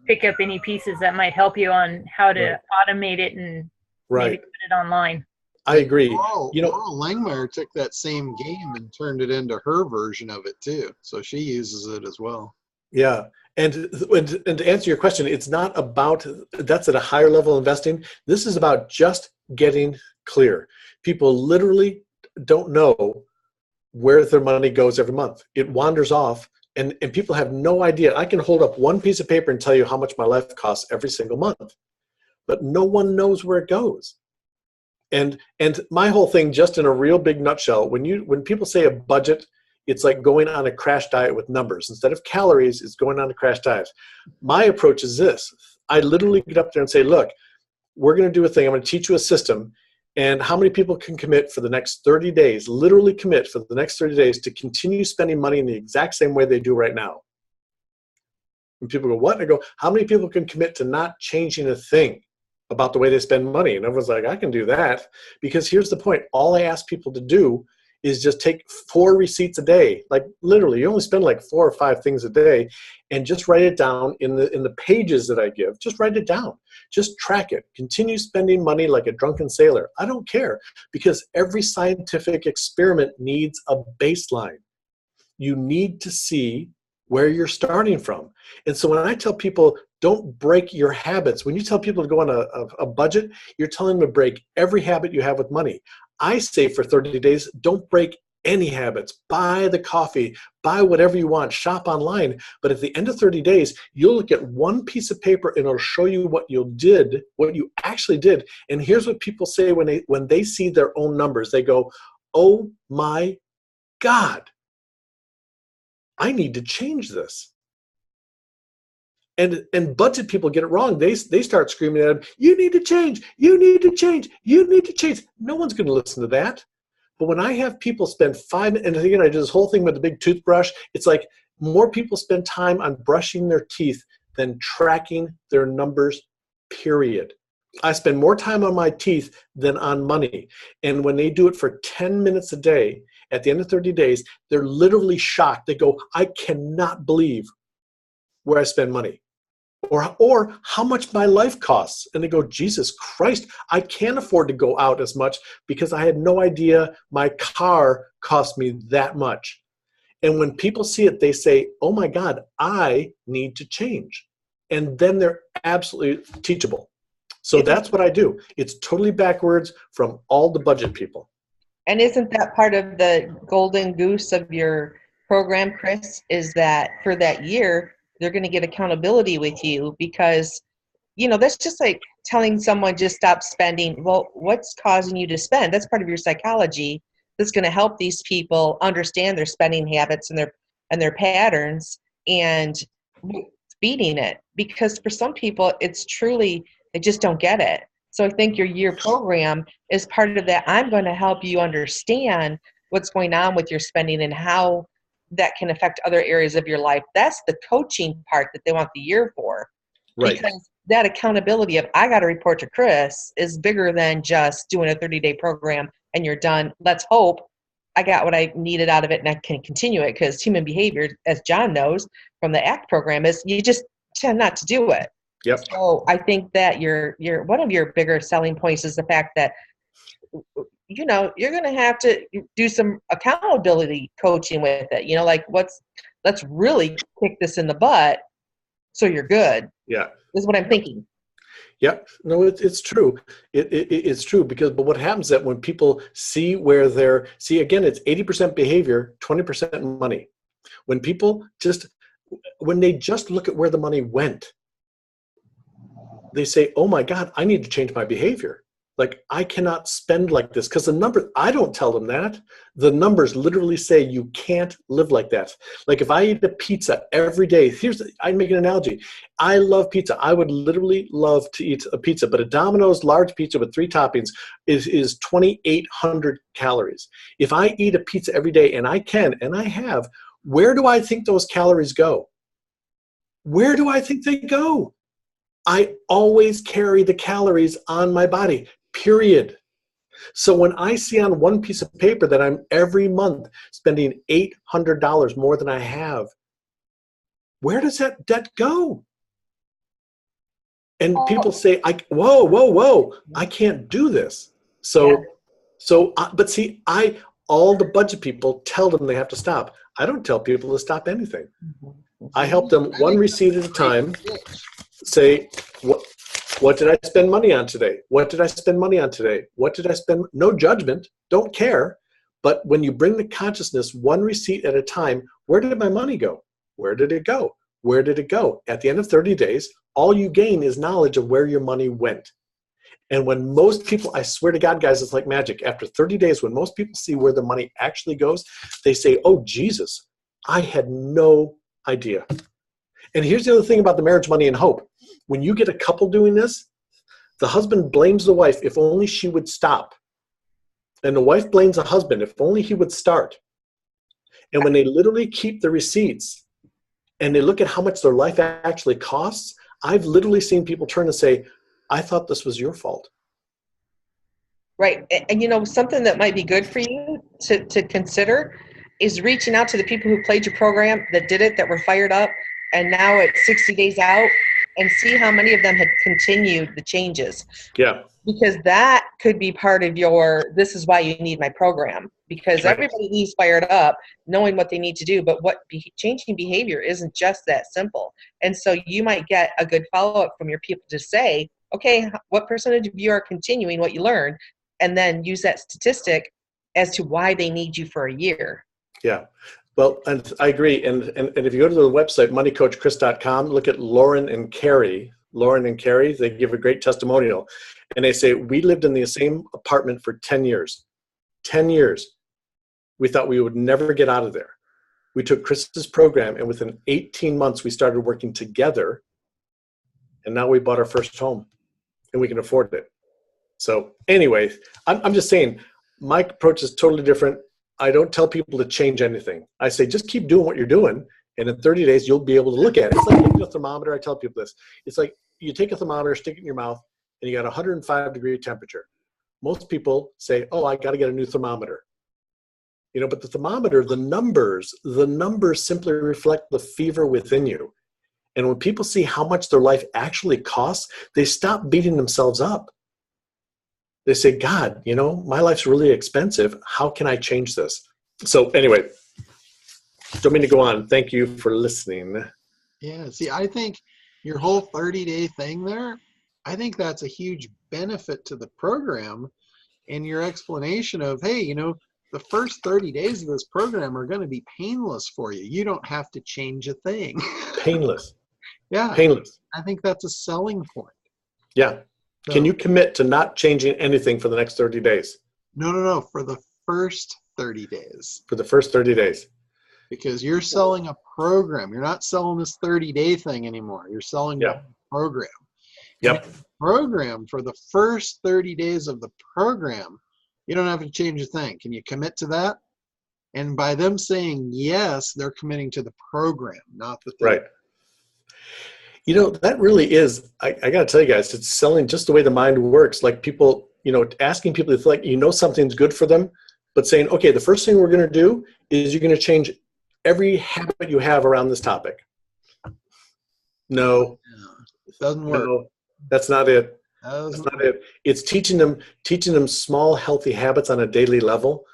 pick up any pieces that might help you on how to automate it and maybe put it online.
I agree.
Laurel Langmeyer took that same game and turned it into her version of it too. So she uses it as well.
Yeah. And to answer your question, it's not about, that's at a higher level investing. This is about just getting clear. People literally don't know where their money goes every month. It wanders off, and people have no idea. I can hold up one piece of paper and tell you how much my life costs every single month, but no one knows where it goes. And my whole thing, just in a real big nutshell, when people say a budget, it's like going on a crash diet with numbers. Instead of calories, it's going on a crash diet. My approach is this. I literally get up there and say, look, we're going to do a thing. I'm going to teach you a system. And how many people can commit for the next 30 days, literally commit for the next 30 days to continue spending money in the exact same way they do right now? And people go, what? And I go, how many people can commit to not changing a thing about the way they spend money? And everyone's like, I can do that. Because here's the point. All I ask people to do is just take 4 receipts a day. Like literally, you only spend like 4 or 5 things a day, and just write it down in the pages that I give. Just write it down. Just track it. Continue spending money like a drunken sailor. I don't care, because every scientific experiment needs a baseline. You need to see where you're starting from. And so when I tell people, don't break your habits, when you tell people to go on a budget, you're telling them to break every habit you have with money. I say for 30 days, don't break any habits, buy the coffee, buy whatever you want, shop online. But at the end of 30 days, you'll look at one piece of paper and it'll show you what you actually did. And here's what people say when they see their own numbers. They go, oh my God, I need to change this. And budget people get it wrong. They start screaming at them, you need to change, you need to change, you need to change. No one's going to listen to that. But when I have people spend 5 minutes, and again, I do this whole thing with the big toothbrush, it's like more people spend time on brushing their teeth than tracking their numbers, period. I spend more time on my teeth than on money. And when they do it for 10 minutes a day, at the end of 30 days, they're literally shocked. They go, I cannot believe where I spend money. Or how much my life costs. And they go, Jesus Christ, I can't afford to go out as much because I had no idea my car cost me that much. And when people see it, they say, oh my God, I need to change. And then they're absolutely teachable. So that's what I do. It's totally backwards from all the budget people.
And isn't that part of the golden goose of your program, Chris, is that for that year, they're going to get accountability with you because, that's just like telling someone just stop spending. Well, what's causing you to spend? That's part of your psychology that's going to help these people understand their spending habits and their patterns and beating it. Because for some people, it's truly, they just don't get it. So I think your year program is part of that. I'm going to help you understand what's going on with your spending and how that can affect other areas of your life. That's the coaching part that they want the year for.
Right.
Because that accountability of, I got to report to Chris, is bigger than just doing a 30-day program and you're done. Let's hope I got what I needed out of it and I can continue it, because human behavior, as John knows from the ACT program, is you just tend not to do it.
Yep.
So I think that your one of your bigger selling points is the fact that you're going to have to do some accountability coaching with it. Like let's really kick this in the butt so you're good.
Yeah.
Is what I'm thinking.
Yep. No, it's true. It's true but what happens is that when people see again, it's 80% behavior, 20% money. When people when they just look at where the money went, they say, oh my God, I need to change my behavior. Like, I cannot spend like this, because I don't tell them that. The numbers literally say you can't live like that. Like, if I eat a pizza every day, I make an analogy. I love pizza. I would literally love to eat a pizza, but a Domino's large pizza with 3 toppings is 2,800 calories. If I eat a pizza every day, and I can, and I have, where do I think those calories go? Where do I think they go? I always carry the calories on my body, period. So when I see on one piece of paper that I'm every month spending $800 more than I have, where does that debt go? And people say, whoa, I can't do this. But see, all the budget people tell them they have to stop. I don't tell people to stop anything. I help them one receipt at a time. Say, what did I spend money on today? What did I spend money on today? What did I spend? No judgment, don't care. But when you bring the consciousness one receipt at a time, where did my money go? Where did it go? Where did it go? At the end of 30 days, all you gain is knowledge of where your money went. And when most people, I swear to God, guys, it's like magic. After 30 days, when most people see where the money actually goes, they say, oh, Jesus, I had no idea. And here's the other thing about the marriage, money, and hope. When you get a couple doing this, the husband blames the wife, if only she would stop. And the wife blames the husband, if only he would start. And when they literally keep the receipts and they look at how much their life actually costs, I've literally seen people turn and say, I thought this was your fault.
Right. And something that might be good for you to consider is reaching out to the people who played your program, that did it, that were fired up, and now it's 60 days out, and see how many of them had continued the changes.
Yeah.
Because that could be part of this is why you need my program. Because everybody leaves fired up, knowing what they need to do, but changing behavior isn't just that simple. And so you might get a good follow-up from your people to say, okay, what percentage of you are continuing what you learned? And then use that statistic as to why they need you for a year.
Yeah. Well, and I agree. And if you go to the website, moneycoachchris.com, look at Lauren and Carrie. Lauren and Carrie, they give a great testimonial. And they say, we lived in the same apartment for 10 years. 10 years. We thought we would never get out of there. We took Chris's program, and within 18 months, we started working together. And now we bought our first home, and we can afford it. So anyway, I'm just saying, my approach is totally different. I don't tell people to change anything. I say, just keep doing what you're doing, and in 30 days, you'll be able to look at it. It's like taking a thermometer. I tell people this. It's like you take a thermometer, stick it in your mouth, and you got 105-degree temperature. Most people say, oh, I got to get a new thermometer. You know, but the thermometer, the numbers simply reflect the fever within you. And when people see how much their life actually costs, they stop beating themselves up. They say, God, you know, my life's really expensive. How can I change this? So anyway, don't mean to go on. Thank you for listening.
Yeah, see, I think your whole 30-day thing there, I think that's a huge benefit to the program, and your explanation of, hey, you know, the first 30 days of this program are going to be painless for you. You don't have to change a thing.
Painless.
Yeah.
Painless.
I think that's a selling point.
Yeah.
So,
can you commit to not changing anything for the next 30 days?
No. For the first 30 days.
For the first 30 days.
Because you're selling a program. You're not selling this 30-day thing anymore. You're selling a program.
Yep.
Program for the first 30 days of the program, you don't have to change a thing. Can you commit to that? And by them saying yes, they're committing to the program, not the thing.
Right. You know, that really is, I got to tell you guys, it's selling just the way the mind works. Like people, you know, asking people if like, you know, something's good for them, but saying, okay, the first thing we're going to do is you're going to change every habit you have around this topic. No.
It doesn't work.
No, that's not it. That's not it. It's teaching them small, healthy habits on a daily level.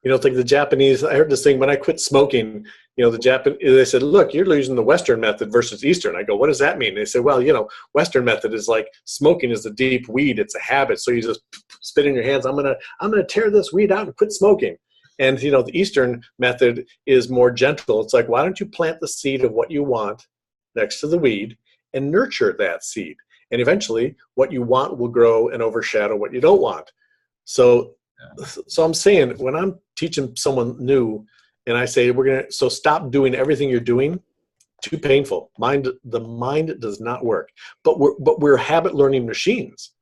You know, it's like the Japanese, I heard this thing, when I quit smoking, you know, they said, look, you're using the Western method versus Eastern. I go, what does that mean? They said, well, you know, Western method is like smoking is a deep weed. It's a habit. So you just spit in your hands. I'm going to tear this weed out and quit smoking. And, you know, the Eastern method is more gentle. It's like, why don't you plant the seed of what you want next to the weed and nurture that seed? And eventually what you want will grow and overshadow what you don't want. So I'm saying, when I'm teaching someone new and I say, so stop doing everything you're doing, too painful. The mind does not work. But we're habit learning machines.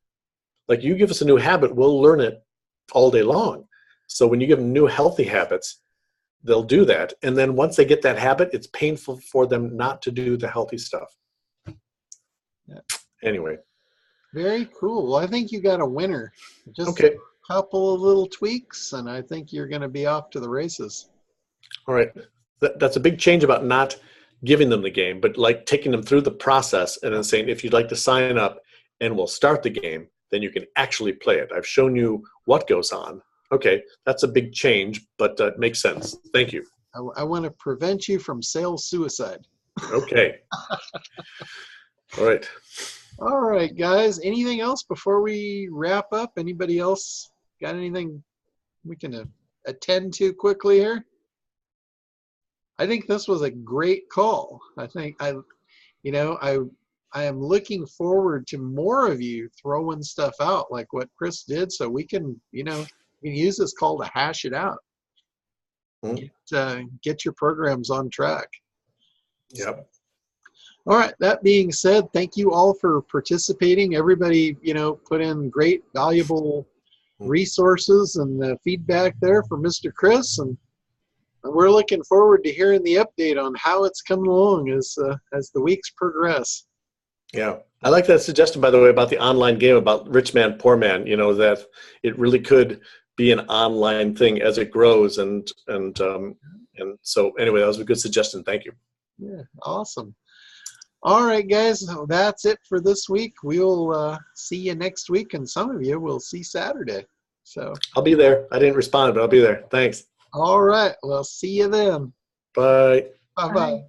Like you give us a new habit, we'll learn it all day long. So when you give them new healthy habits, they'll do that. And then once they get that habit, it's painful for them not to do the healthy stuff.
Yeah.
Anyway.
Very cool. Well, I think you got a winner. Just
okay.
A couple of little tweaks, and I think you're going to be off to the races.
All right. That's a big change about not giving them the game, but like taking them through the process and then saying, if you'd like to sign up and we'll start the game, then you can actually play it. I've shown you what goes on. Okay, that's a big change, but it makes sense. Thank you.
I want to prevent you from sales suicide.
Okay. All right.
All right, guys. Anything else before we wrap up? Anybody else got anything we can attend to quickly here? I think this was a great call. I think I am looking forward to more of you throwing stuff out like what Chris did, so we can, you know, we can use this call to hash it out. Get your programs on track.
Yep.
All right. That being said, thank you all for participating. Everybody, you know, put in great, valuable resources and feedback there for Mr. Chris, and we're looking forward to hearing the update on how it's coming along as the weeks progress.
Yeah. I like that suggestion, by the way, about the online game about rich man, poor man, you know, that it really could be an online thing as it grows. And so anyway, that was a good suggestion. Thank you.
Yeah. Awesome. All right, guys, that's it for this week. We'll see you next week, and some of you will see Saturday. So
I'll be there. I didn't respond, but I'll be there. Thanks.
All right. Well, see you then.
Bye.
Bye-bye.